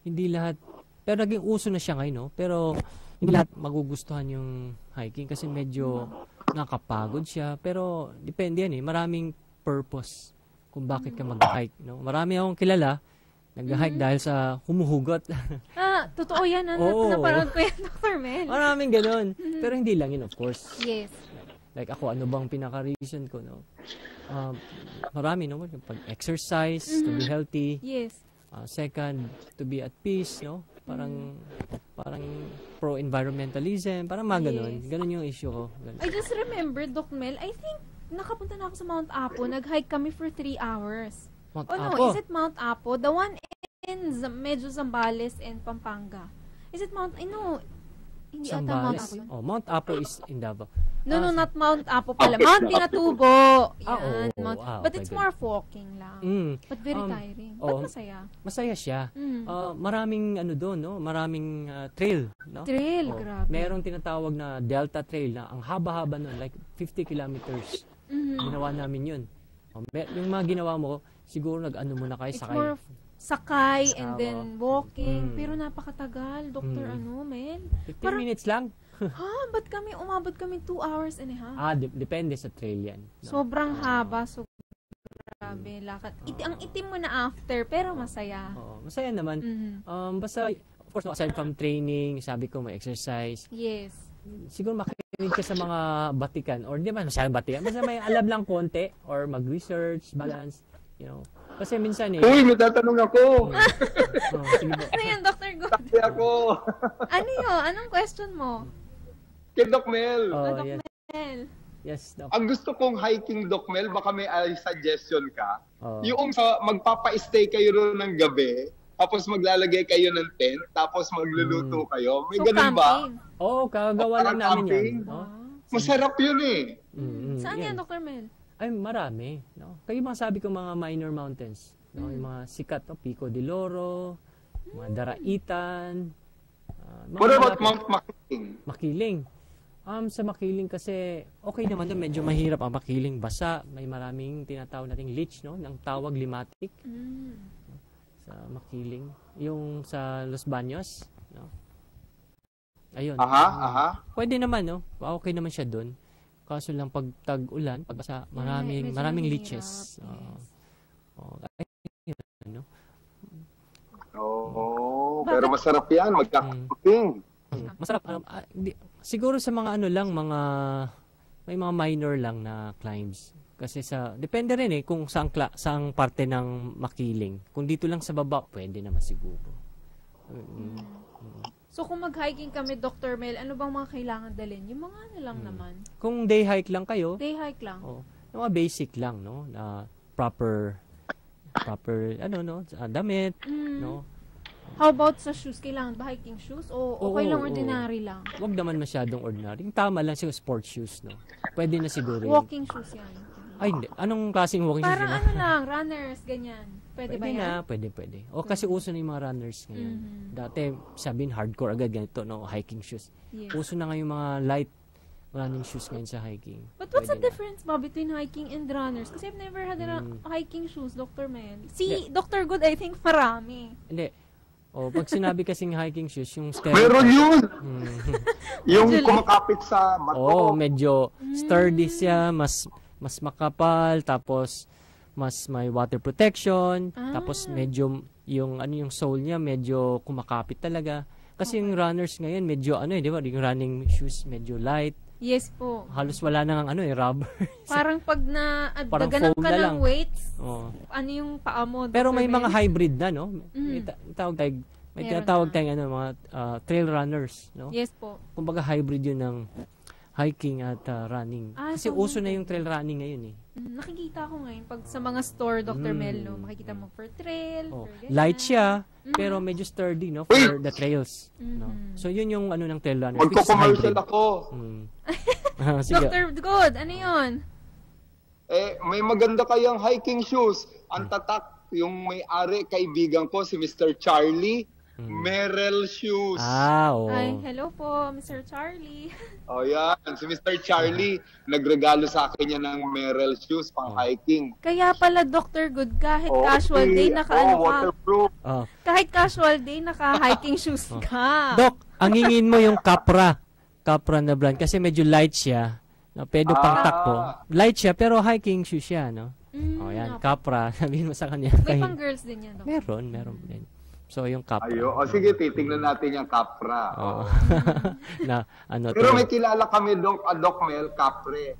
hindi lahat, pero naging uso na siya ngayon, no? Pero hindi lahat magugustuhan yung hiking kasi medyo nakapagod siya, pero depende yan maraming purpose kung bakit ka mag-hike, no? Marami akong kilala nag-hike dahil sa humuhugot. Totoo yan. Naparod ko yan, Dr. Mel. Maraming ganun. Pero hindi lang yun, of course. Yes. Like ako, ano bang pinaka-reason ko, no? Marami, no? Pag-exercise, to be healthy. Yes. Second, to be at peace, no? Parang pro-environmentalism, parang mga ganun. Ganun yung issue ko. Ganun. I just remember, Doc Mel, I think nakapunta na ako sa Mount Apo. Nag-hike kami for 3 hours. Mount Apo? No, is it Mount Apo? The one in medyo Zambales and Pampanga. Is it Mount, hindi ata Mount Apo yun. Mount Apo is in Davao. No, not Mount Apo pala. Mount Pinatubo. Yan. But it's more of walking lang. But very tiring. But masaya. Masaya siya. Maraming doon, no? Maraming trail, no? Trail, grabe. Merong tinatawag na Delta Trail na ang haba-haba nun, like 50 kilometers. Ginawa namin yun. Yung mga ginawa mo, siguro muna kayo it's sakay. More of sakay and then walking. Pero napakatagal, Dr. Mel. 15 minutes lang. Ba't umabot kami 2 hours and a half? Depende sa trail yan. No? Sobrang haba. So, grabe, lakad. Ang itim mo na after, pero masaya. Masaya naman. Basta, of course, aside from training, sabi ko may exercise. Yes. Siguro makinig ka sa mga batikan or di ba masyadong batikan. Basta may alam lang konti or mag-research, balance, Kasi minsan Uy, may tatanong ako! Sige po. Ano yan, Dr. Go? Hindi ako. Ano yun? Anong question mo? Kay Doc Mel. Doc yes. Mel. Yes, Doc. Ang gusto kong hiking, Doc Mel, baka may suggestion ka. Oh. Yung magpapa-stay kayo ron ng gabi, tapos maglalagay kayo ng tent, tapos magluluto kayo. May ganun ba? Oo, kagagawa lang namin camping? yan. No? Masarap yun eh. Saan yan, Dr. Mel? Ay, marami. No? Kayo mga sabi ko mga minor mountains. No? Yung mga sikat, no? Pico de Loro, mga Daraitan. What about Mount Makiling? Makiling. Sa Makiling kasi, okay naman doon. Medyo mahirap ang Makiling. Basa. May maraming tinatawag nating lich, no? Ng tawag limatic. Sa Makiling. Yung sa Los Baños, no? Ayun. Pwede naman, no? Okay naman siya doon. Kaso lang pag tag-ulan, pagbasa, maraming leeches. Ano? Pero masarap yan, magkakamping. Masarap. Siguro sa mga ano lang, may mga minor lang na climbs. Kasi depende rin kung saang parte ng Makiling. Kung dito lang sa baba, pwede naman siguro. So, kung mag-hiking kami, Dr. Mel, ano bang mga kailangan dalhin? Yung mga ano lang naman. Kung day hike lang kayo, day hike lang. Yung mga basic lang, no? Proper, damit, no? How about sa shoes? Kailangan ba hiking shoes? O okay lang, ordinary lang? Huwag naman masyadong ordinary. Yung tama lang siguro sports shoes, no? Pwede na siguro yun. Walking shoes yan. Ay, hindi. Anong klaseng walking shoes? Parang ano lang, runners, ganyan. Pwede ba yan? Pwede. O kasi uso na yung mga runners ngayon. Dati, sabihin hardcore agad ganito, no? Hiking shoes. Yes. Uso na ngayon yung mga light running shoes ngayon sa hiking. But what's the difference ba between hiking and runners? Kasi I've never had hiking shoes, Dr. Mel. Dr. Good, I think marami. Hindi. Pag sinabi kasing hiking shoes, yung stereotype. Meron yun! Yung kumakapit sa bato. Medyo sturdy siya, mas makapal, tapos mas may water protection, tapos medyo yung sole niya medyo kumakapit talaga. Kasi yung runners ngayon medyo di ba, yung running shoes medyo light. Yes po. Halos wala nang rubber. Parang pag daganap ka ng weights, ano yung paa mo? Pero may mga hybrid na, no? May tinatawag tayong mga trail runners, no? Yes po. Kumbaga hybrid yun ng hiking at running. Kasi uso na yung trail running ngayon Nakikita ko ngayon pag sa mga store, Dr. Mel, no, makikita mo for trail, for light siya, pero medyo sturdy, no, for the trails. No? So yun yung ng trail runner. Magko-commercial ako. Dr. Good, ano yun? May maganda kayang hiking shoes. Ang tatak, yung may-ari, kaibigan ko, si Mr. Charlie, Merrell Shoes. Ay, hello po, Mr. Charlie. Yan. Si Mr. Charlie, nagregalo sa akin yan ng Merrell Shoes pang hiking. Kaya pala, Dr. Good, kahit casual day, waterproof. Kahit casual day, naka-hiking shoes ka. Doc, angingin mo yung Capra na brand kasi medyo light siya. No, pwede pang takbo. Light siya, pero hiking shoes siya, no? Yan, Capra. Sabihin mo sa kanya. May pang girls din yan, Doc. Meron din. So, yung Capra. Sige, titingnan natin yung Capra. Pero may kilala kami, Doc Mel, Capre.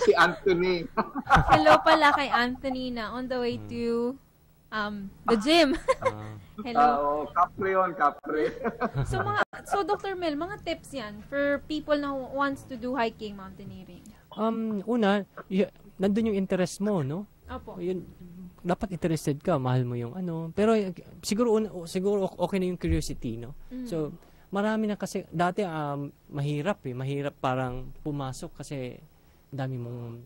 Si Anthony. Hello pala kay Anthony na on the way to the gym. Hello. Capre yun, Capre. So, Dr. Mel, mga tips yan for people na wants to do hiking, mountaineering. Una, nandun yung interest mo, no? Opo. Yun, dapat interested ka, mahal mo yung pero siguro okay na yung curiosity, no? So marami na kasi dati mahirap parang pumasok kasi dami mong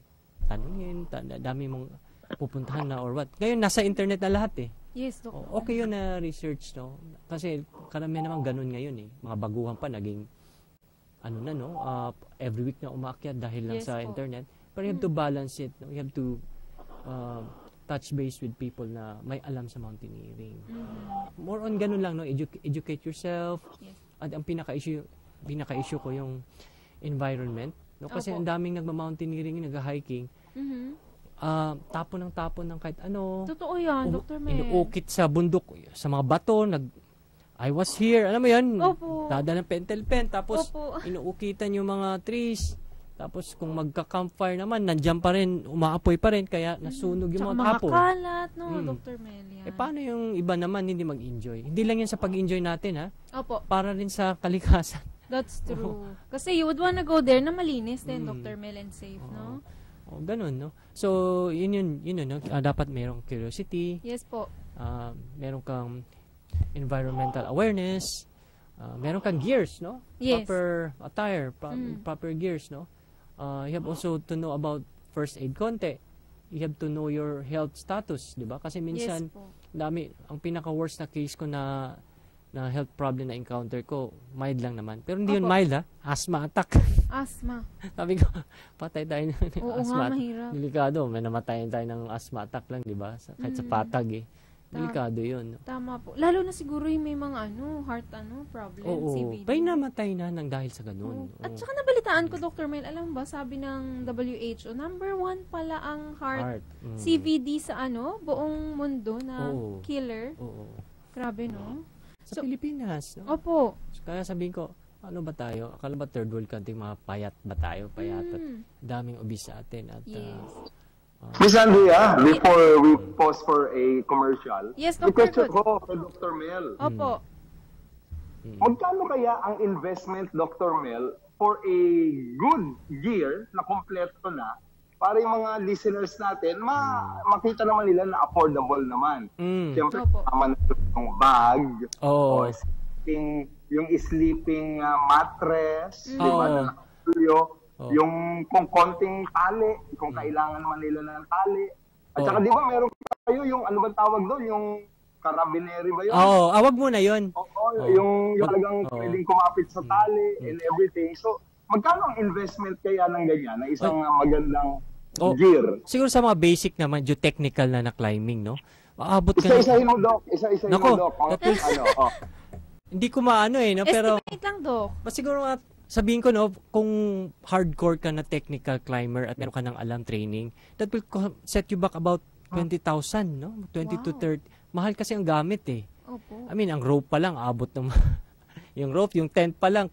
tanungin, dami mong pupuntahan na or what. Ngayon nasa internet na lahat Yes, Dok. Okay yun na research, no? Kasi karamihan naman ganun ngayon mga baguhan pa naging every week na umaakyat dahil lang sa internet. But you have to balance it, no? You have to touch base with people na may alam sa mountaineering. More on ganun lang, no? Educate yourself. Yes. At ang pinaka-issue ko yung environment, no? Kasi ang daming nagma-mountaineering, nag-hiking. Tapon ng kahit ano. Totoo yan, Dr. Mel. Inuukit sa bundok, sa mga bato, I was here, alam mo yan? Opo. Dada ng pentel pen, tapos inuukitan yung mga trees. Tapos kung magka-campfire naman, nandiyan pa rin, umaapoy pa rin, kaya nasunog yung mga hapon. Tsaka makakalat, no, Dr. Mel. Paano yung iba naman hindi mag-enjoy? Hindi lang yan sa pag-enjoy natin, ha? Opo. Para rin sa kalikasan. That's true. Kasi you would wanna go there na malinis din, Dr. Mel, and safe, no? Ganun, no? So, yun, no? Dapat merong curiosity. Yes po. Meron kang environmental awareness. Meron kang gears, no? Yes. Proper attire, proper gears, no? You have also to know about first aid konti. You have to know your health status, di ba? Kasi minsan, dami, ang pinaka-worst na case ko na health problem na encounter ko, mild lang naman. Pero hindi yun mild, ha? Asthma attack. Asthma. Sabi ko, patay tayo ng asthma. Mahirap. Delikado. May namatayan tayo ng asthma attack lang, di ba? Kahit sa patag, eh. Delikado yun. Tama po. Lalo na siguro yung may mga heart problem, CVD. May namatay na nang dahil sa ganun. At saka nabalitaan ko, Dr. Mel, alam ba, sabi ng WHO, number 1 pala ang heart. CVD sa buong mundo na killer. Grabe, no? Sa Pilipinas, no? Opo. Kaya sabihin ko, ano ba tayo? Akala ba third world country, mga payat ba tayo? Payat at daming obese sa atin. At, Miss Andrea, before we pause for a commercial, yes, may question ko kay Dr. Mel. Opo. Magkano kaya ang investment, Dr. Mel, for a good gear na kompleto na para yung mga listeners natin, makita naman nila na affordable naman. Siyempre, tama na yung bag, or yung sleeping mattress, di ba, na nakatuyo. Yung kung konting tali, kung kailangan naman nila ng tali. At saka di ba meron kayo yung ano ba tawag doon, yung carabineri ba yun? Awag mo na yun. Yung talagang pwedeng kumapit sa tali and everything. So, magkano ang investment kaya ng ganyan, na isang magandang gear? Siguro sa mga basic naman, geotechnical na climbing, no? Maabot ka isa-isahin mo, Doc. Isa-isahin mo, Doc. Hindi ko maano no? Pero estimate lang, Doc. Siguro sabihin ko, no, kung hardcore ka na technical climber at meron ka ng alam training, that will set you back about 20,000, no? 20 to 30. Mahal kasi ang gamit, eh. Opo. I mean, ang rope pa lang, abot ng yung rope, yung tent pa lang,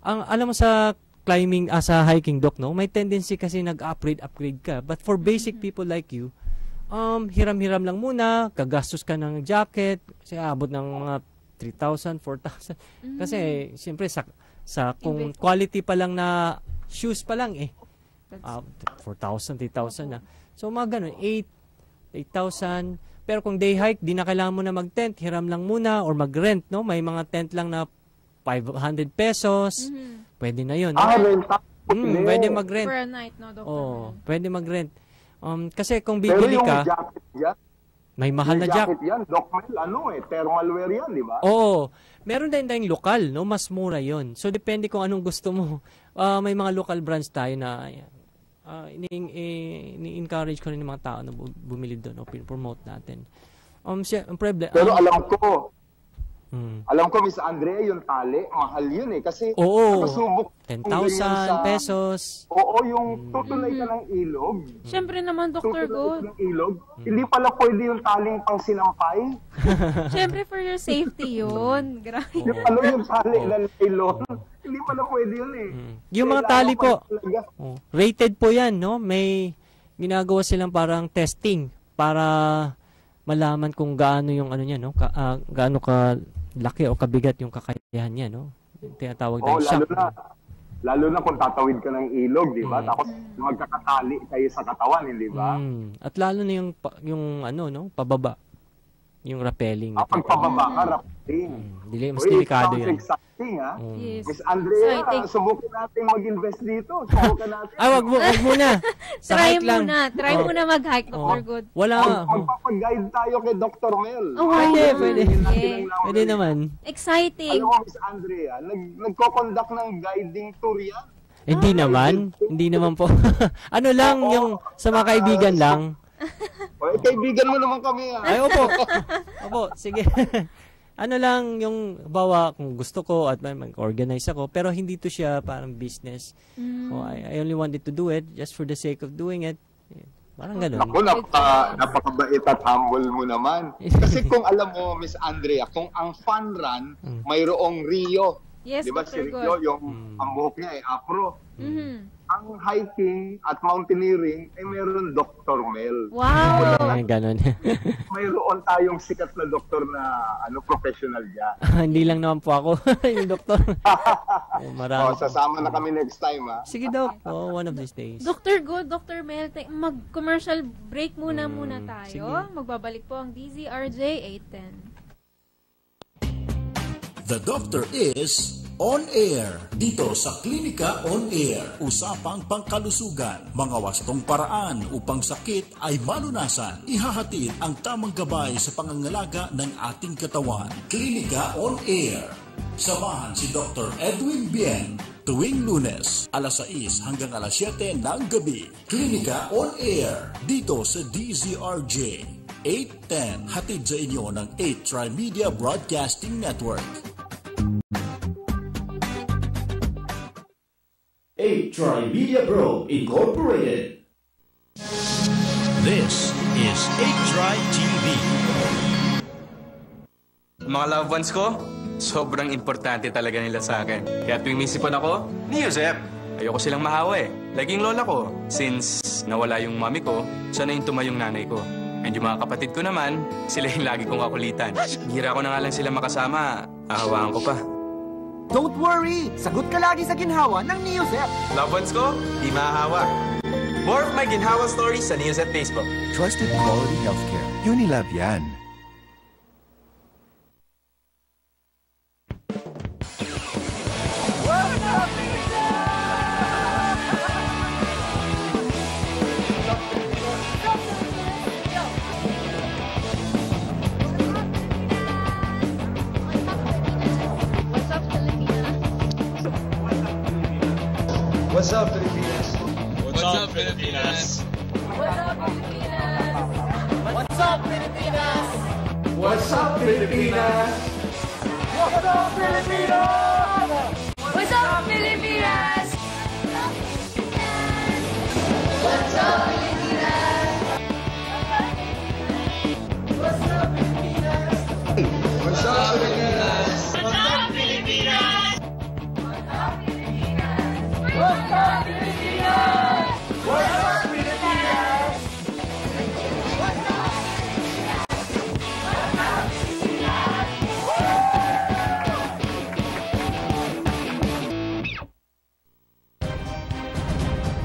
alam mo sa climbing, sa hiking, Doc, no? May tendency kasi upgrade ka. But for basic people like you, hiram-hiram lang muna, gagastos ka ng jacket, kasi abot ng mga 3,000, 4,000. Kasi, siyempre, kung quality pa lang na shoes pa lang, 4,000, 3,000 na. So, mga ganun, 8,000. Pero kung day hike, di na kailangan mo na mag-tent, hiram lang muna, or mag-rent, no? May mga tent lang na 500 pesos. Pwede na yun. Pwede mag-rent. For a night, no, Dr. Pwede mag-rent. Kasi kung bibili ka, may mahal na jacket. Yan, Doc Mel, thermal wear yan, di ba? Oo. Meron din tayong lokal, no? Mas mura yon. So, depende kung anong gusto mo. May mga local brands tayo na ini-encourage ko rin ng mga tao na bumili doon o promote natin. Pero alam ko, Miss Andrea, yung tali, mahal yun kasi nakasubok 10,000 pesos. Yung tutulay ka ng ilog. Siyempre naman, Dr. Go. Ng ilog, hindi pala pwede yung taling pang sinampay. Siyempre for your safety yun. Grabe. Yung tali na nylon, hindi pala pwede yun Yung mga tali po, rated po yan, no? May ginagawa silang parang testing para malaman kung gaano yung niya, no? Gaano ka laki o kabigat yung kakayahan niya, no? Tinatawag na shock. Lalo na kung tatawid ka ng ilog, di ba? Tapos magkakatali kayo sa katawan, hindi ba? At lalo na yung pababa. Yung rappelling. Pagpababa ka, rappelling. Mas delikado yun. Exciting, ha? Yes. Miss Andrea, subukin natin mag-invest dito. Subukan natin. Wag muna. Try muna mag-hike, Dr. Good. Magpapag-guide tayo kay Dr. Mel. Pwede naman. Exciting. Alam mo, Miss Andrea, nagko-conduct ng guiding tour yan. Hindi naman po. Lang, yung sa mga kaibigan lang. Kaibigan mo naman kami, ha? Ay, opo, sige. Lang yung kung gusto ko at mag-organize ako, pero hindi to siya parang business. I only wanted to do it just for the sake of doing it. Parang gano'n. Ako, napakabait at humble mo naman. Kasi kung alam mo, Miss Andrea, kung ang fun run, mayroong Rio. Yes, Di ba Dr. si Riccio, Good. yung ang buhok niya ay afro. Mhm. Ang hiking at mountaineering ay meron Dr. Mel. Wow! Ay, ganun. Mayroon tayong sikat na doktor na professional dyan. Hindi lang naman po ako, yung doktor. Marami. Sasama na kami next time, ha? Sige, Doc. One of these days. Dr. Good, Dr. Mel, mag-commercial break muna tayo. Sige. Magbabalik po ang DZRJ 810. The Doctor is on air dito sa Klinika on Air. Usapang pangkalusugan, mga wastong paraan upang sakit ay malunasan. Ihahatid ang tamang gabay sa pangangalaga ng ating katawan. Klinika on Air. Samahan si Dr. Edwin Bien tuwing Lunes, alas 6 hanggang alas 7 ng gabi. Klinika on Air dito sa DZRJ 810. Hatid sa inyo ng 8 Tri-Media Broadcasting Network. 8 Tri-Media Pro Incorporated. This is 8 Tri TV. Mga loved ones ko, sobrang importante talaga nila sa akin. Kaya tuwing may sipon ako, ni Josep, ayoko silang mahawa eh. Laging lola ko. Since nawala yung mami ko, siya na yung tumayong nanay ko. And yung mga kapatid ko naman, sila yung lagi kong kakulitan. Hira ko na nga lang sila makasama, ahawaan ko pa. Don't worry! Sagot ka lagi sa ginhawa ng Neozep. Loved ones ko, di mahahawa. More of my ginhawa stories sa News at Facebook. Trusted quality healthcare. Unilab yan. What's up, Filipinas? What's up, Filipinas? What's up, Filipinas? What's up, Pilipinas? What's up, Filipinas? What's up, Filipinas? What's up, Filipinas? What's up, Filipinas? What's up, Filipinas? What's up, Filipinas? What's up, Filipinas? What's up, Filipinas? What's up, Filipinas?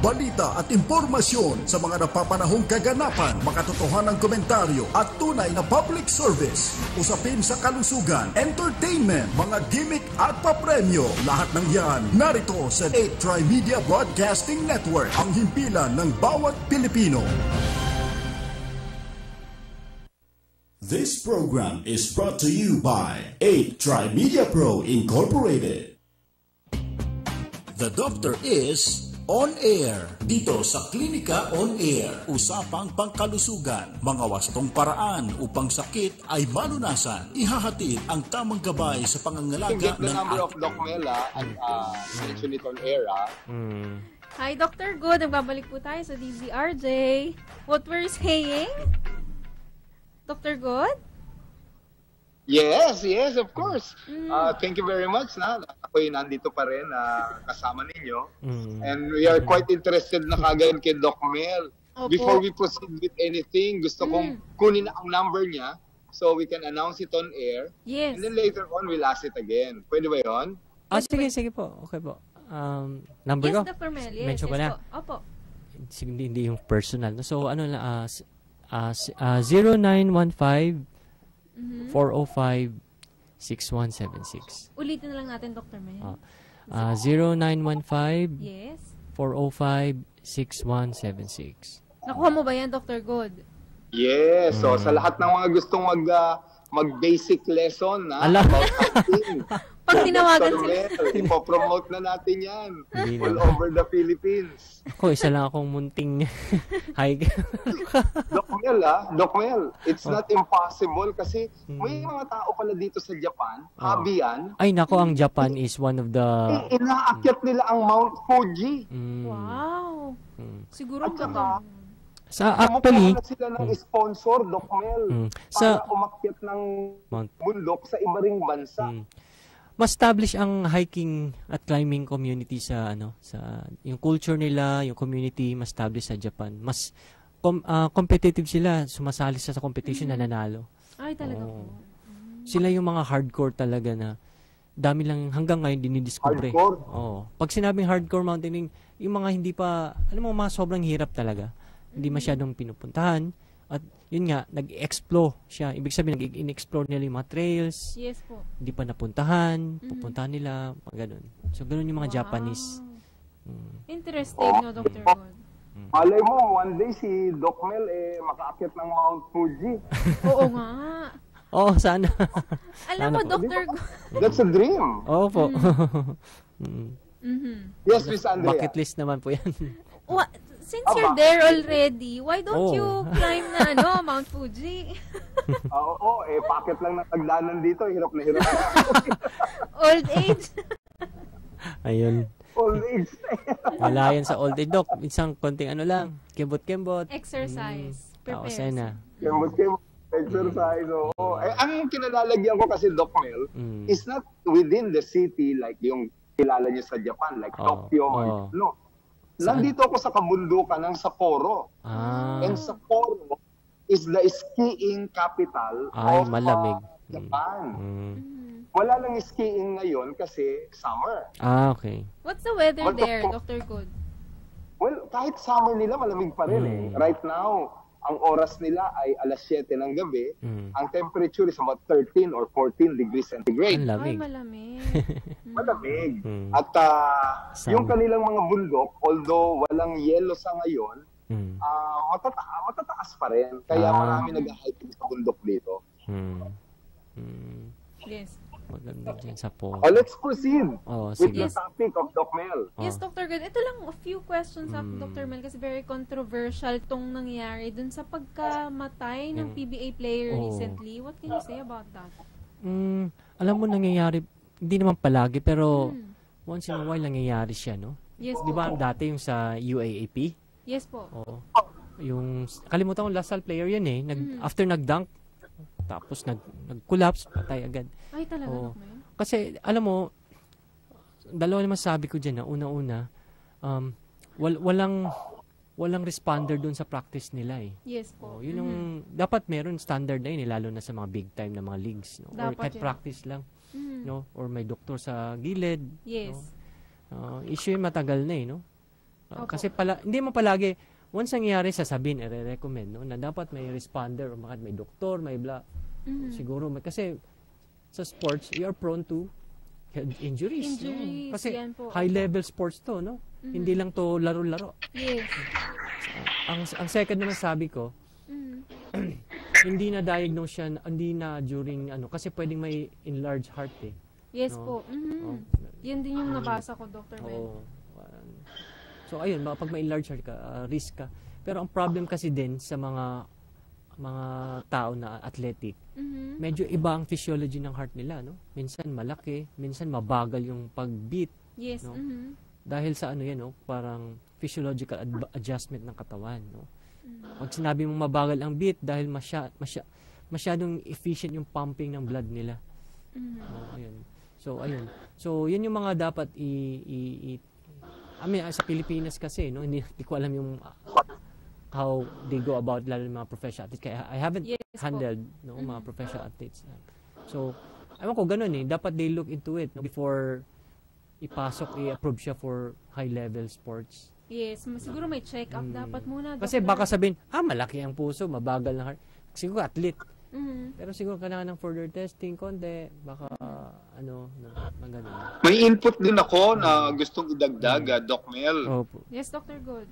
Balita at impormasyon sa mga napapanahong kaganapan, makatotohanang komentaryo at tunay na public service. Usapin sa kalusugan, entertainment, mga gimmick at papremyo. Lahat ng yan narito sa 8 Tri-Media Broadcasting Network, ang himpilan ng bawat Pilipino. This program is brought to you by 8 Tri-Media Pro Incorporated. The Doctor is on air dito sa Klinika on Air. Usapang pangkalusugan, mga wastong paraan upang sakit ay malunasan. Ihahatid ang tamang gabay sa pangangalaga Get the ng number of Doc Mela at mention it on air, ha? Hi, Dr. Good. Nagbabalik po tayo sa DZRJ. What we're saying? Dr. Good? Yes, of course. Thank you very much na ako'y nandito pa rin kasama ninyo. And we are quite interested na kagad kay Doc Mel. Opo. Before we proceed with anything, gusto kong kunin ang number niya so we can announce it on air. Yes. And then later on, we'll ask it again. Pwede ba yun? Sige po. Okay po. Number Yes, ko? Dr. Mel. Yes, Mention ko na. po. Opo. Hindi yung personal. So, ano lang, 0915 405-6176. Ulitin na lang natin, Dr. Mel. 0915 Yes. 405-6176. Nakuha mo ba yan, Dr. Good? Yes. So, sa lahat ng mga gustong mag-basic lesson Ala. about acting, Pag tinawagan Dr. sila. Mel, ipopromote na natin yan Hindi all na. over the Philippines. Ako, isa lang akong munting hike. Doc Mel, it's not impossible kasi may mga tao pala dito sa Japan, hobby yan. Ay, nako, ang Japan is one of the... Inaakyat nila ang Mount Fuji. Wow. Siguro At saka, actually, kumukuha na sila ng sponsor, Doc Mel, para Sa umakyat ng Mount bundok sa iba ring bansa. mas establish ang hiking at climbing community sa yung culture nila, yung community mas establish sa Japan. Mas competitive sila, sumasali sa competition na nanalo. Ay, talaga po. Sila yung mga hardcore talaga na dami lang hanggang ngayon dinidiscover. Pag sinabing hardcore mountaineering, yung mga hindi pa, alam mo, mga sobrang hirap talaga. Hindi masyadong pinupuntahan. At yun nga, nag-explore siya. Ibig sabihin, nag-in-explore nila yung mga trails. Yes po. Hindi pa napuntahan, pupuntahan nila, mga ganun. So, ganun yung mga Japanese. Interesting, no, Dr. God? Malay mo, one day si Doc Mel makaakyat ng Mount Fuji. Oo nga. Oo, sana. Alam mo, Dr. God. That's a dream. Oo po. Yes, Miss Andrea. Bucket list naman po yan. Since you're there already, why don't you climb na Mount Fuji? Packet lang ng tagdanan dito. Hirap na hirap. Old age. Ayun. Old age. Wala yan sa old age, Doc. Isang konting lang. Kembot-kembot. Exercise. Prepare na. Kembot-kembot. Exercise. Ang kinalalagyan ko kasi, Doc Mel, is not within the city like yung kilala niyo sa Japan, like Tokyo. No. Nandito ako sa kabundukan ng Sapporo. And Sapporo is the skiing capital of Japan. Wala lang skiing ngayon kasi summer. Okay. What's the weather there, Dr. Good? Well, kahit summer nila, malamig pa rin Right now, ang oras nila ay alas 7 ng gabi. Ang temperature is about 13 or 14 degrees centigrade. Ang lamig. Ay, malamig. Malamig. At yung kanilang mga bundok, although walang yelo sa ngayon, matataas pa rin. Kaya marami nag-hiking sa bundok dito. Yes. Maganda dyan sa po. Let's proceed with the Yes. topic of Doc Mel. Yes, Dr. Good. Ito lang a few questions of Dr. Mel kasi very controversial tong nangyari dun sa pagkamatay ng PBA player recently. What can you say about that? Alam mo, nangyayari, hindi naman palagi, pero once in a while nangyayari siya, no? Yes. Di ba dati yung sa UAAP? Yes po. Oo. Yung, kalimutan ko, Lasal player yan After nag-dunk, tapos nag-collapse, patay agad. Ay, talaga, Kasi, alam mo, dalawa naman sabi ko dyan, una-una, walang responder doon sa practice nila Yes po. Yun yung, dapat meron standard na yun, lalo na sa mga big time na mga leagues. No? Or kahit practice lang. No? Or may doktor sa gilid. Yes. No? Issue yung matagal na no? Kasi hindi mo palagi, once nangyari, sasabihin, i-recommend, no? Na dapat may responder, o may doktor, may bla. Siguro, kasi sa sports, you are prone to injuries. No? Kasi high-level sports to, no? Hindi lang to laro-laro. Yes. Ang second naman sabi ko, hindi na diagnose siya, hindi na during, kasi pwedeng may enlarged heart Yes po. Yan din yung nabasa ko, Dr. Ben. So, ayun, pag may enlarged heart ka, risk ka. Pero ang problem kasi din sa mga tao na athletic, medyo iba ang physiology ng heart nila, no? Minsan malaki, minsan mabagal yung pag-beat. Yes. No? Dahil sa parang physiological adjustment ng katawan, no? Pag sinabi mong mabagal ang beat dahil masyadong efficient yung pumping ng blood nila. Ayun. So, ayun. So, yun yung mga dapat sa Pilipinas kasi, no? Hindi ko alam yung how they go about, lalo ng mga professional athletes. Kaya I haven't handled mga professional athletes. So, ewan ko, ganun dapat they look into it before i-approve siya for high-level sports. Yes, siguro may check-up dapat muna. Kasi baka sabihin, malaki ang puso, mabagal na heart. Siguro athlete. Pero siguro kailangan ng further testing, konti, baka ganun. May input din ako na gustong idagdag, Doc Mel. Yes, Dr. Good.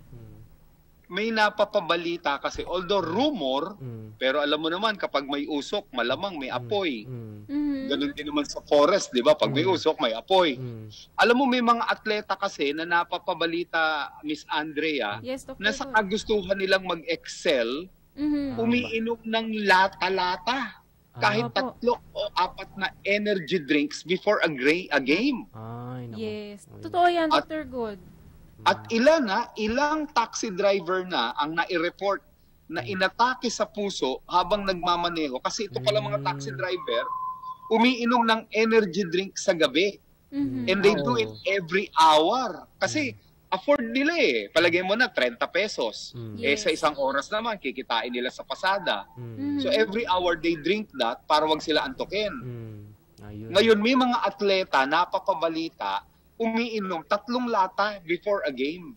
May napapabalita kasi, although rumor, pero alam mo naman, kapag may usok, malamang may apoy. Ganun din naman sa forest, di ba? Pag may usok, may apoy. Alam mo, may mga atleta kasi na napapabalita, Miss Andrea, na sa kagustuhan nilang mag-excel, umiinom ng lata-lata. Kahit 3 o 4 na energy drinks before a game. Yes. Totoo yan, Dr. Good. At ilang taxi driver na ang nai-report na inatake sa puso habang nagmamaneho. Kasi ito pala mga taxi driver, umiinom ng energy drink sa gabi. And they do it every hour. Kasi afford nila eh. Palagay mo na 30 pesos. Sa isang oras naman, kikitain nila sa pasada. So every hour they drink that para wag sila antukin. Ngayon, may mga atleta, napakabalita, umiinom 3 lata before a game.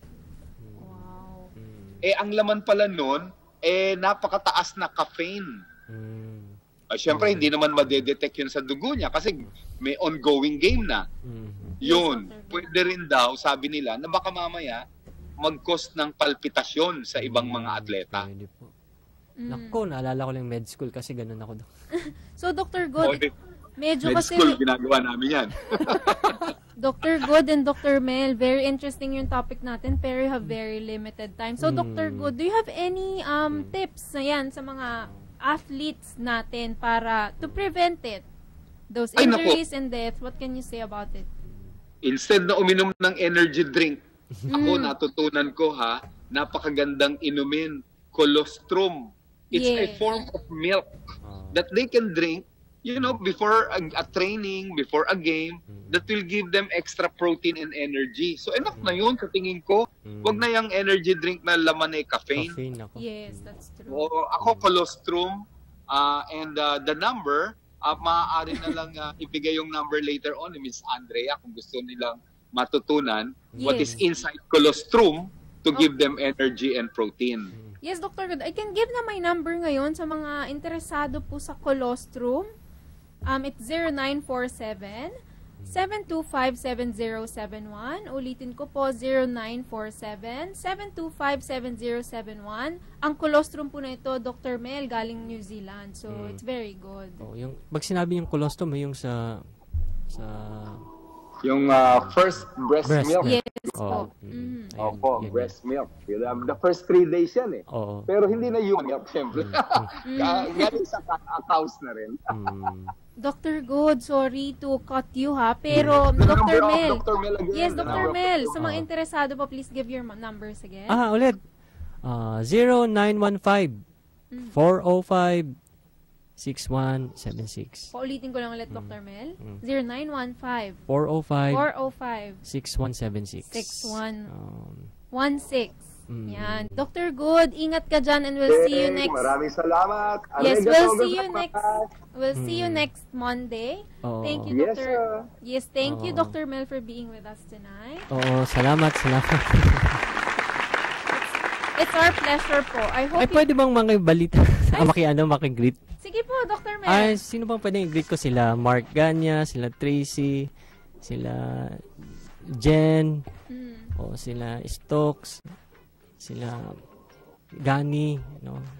Wow. Ang laman pala nun, napakataas na caffeine. Siyempre, hindi naman madedetect yun sa dugo niya kasi may ongoing game na. Yun, pwede rin daw, sabi nila, na baka mamaya mag-cause ng palpitasyon sa ibang mga atleta. Pwede po. Nako, naalala ko lang med school kasi ganun ako doon. So, Dr. Good, medyo med kasi... school, ginagawa namin yan. Dr. Good and Dr. Mel, very interesting yung topic natin pero you have very limited time. So, Dr. Good, do you have any tips na yan sa mga athletes natin para to prevent it? Those injuries and death, what can you say about it? Instead na uminom ng energy drink, ako natutunan ko napakagandang inumin, colostrum. It's a form of milk that they can drink, before a training, before a game, that will give them extra protein and energy. So enough na yun sa tingin ko. Wag na yung energy drink na laman ay caffeine. Yes, that's true. Ako colostrum, and the number, maaari na lang ibigay yung number later on ni Miss Andrea kung gusto nilang matutunan what is inside colostrum to give them energy and protein. Yes, Dr. Good. I can give na my number ngayon sa mga interesado po sa colostrum. It's 0947-725-7071. Ulitin ko po, 0947-725-7071. Ang colostrum po na ito, Dr. Mel, galing New Zealand. So, it's very good. Yung, pag sinabi yung colostrum, yung sa yung first breast milk. Yes po. Opo, breast milk. The first 3 days yan eh. Pero hindi na human milk, syempre. Galing sa cows na rin. Dr. Good, sorry to cut you pero Dr. Mel. Dr. Mel again. Yes, Dr. Mel. Sa mga interesado pa, please give your numbers again. Ulit. 0915-405-6176. Paulitin ko lang ulit, Dr. Mel. 0915-405-6176. 6116. Yan. Dr. Good, ingat ka dyan and we'll see you next... Maraming salamat. Yes, we'll see you next Monday. Thank you, Dr. Yes, thank you, Dr. Mel, for being with us tonight. Salamat. It's our pleasure po. I hope pwede bang mga balita? Makigreet? Sige po, Dr. Mel. Sino bang pwedeng i-greet ko? Sila Mark Ganya, sila Tracy, sila Jen, sila Stokes, sila Gani,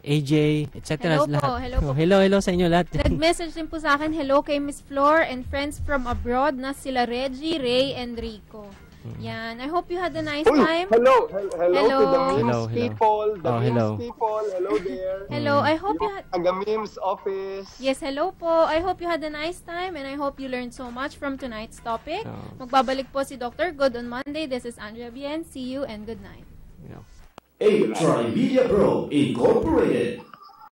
AJ, etc. Hello po, hello po. Hello sa inyo lahat. Nag-message din po sa akin, hello kay Miss Flor and friends from abroad na sila Reggie, Ray, and Rico. Yan. I hope you had a nice time. Hello to the memes people. Memes people. Hello there. Hello. I hope you had... The memes office. Yes, hello po. I hope you had a nice time and I hope you learned so much from tonight's topic. Magbabalik po si Dr. Good on Monday. This is Andrea Bien. See you and good night. A Trimedia Pro Incorporated.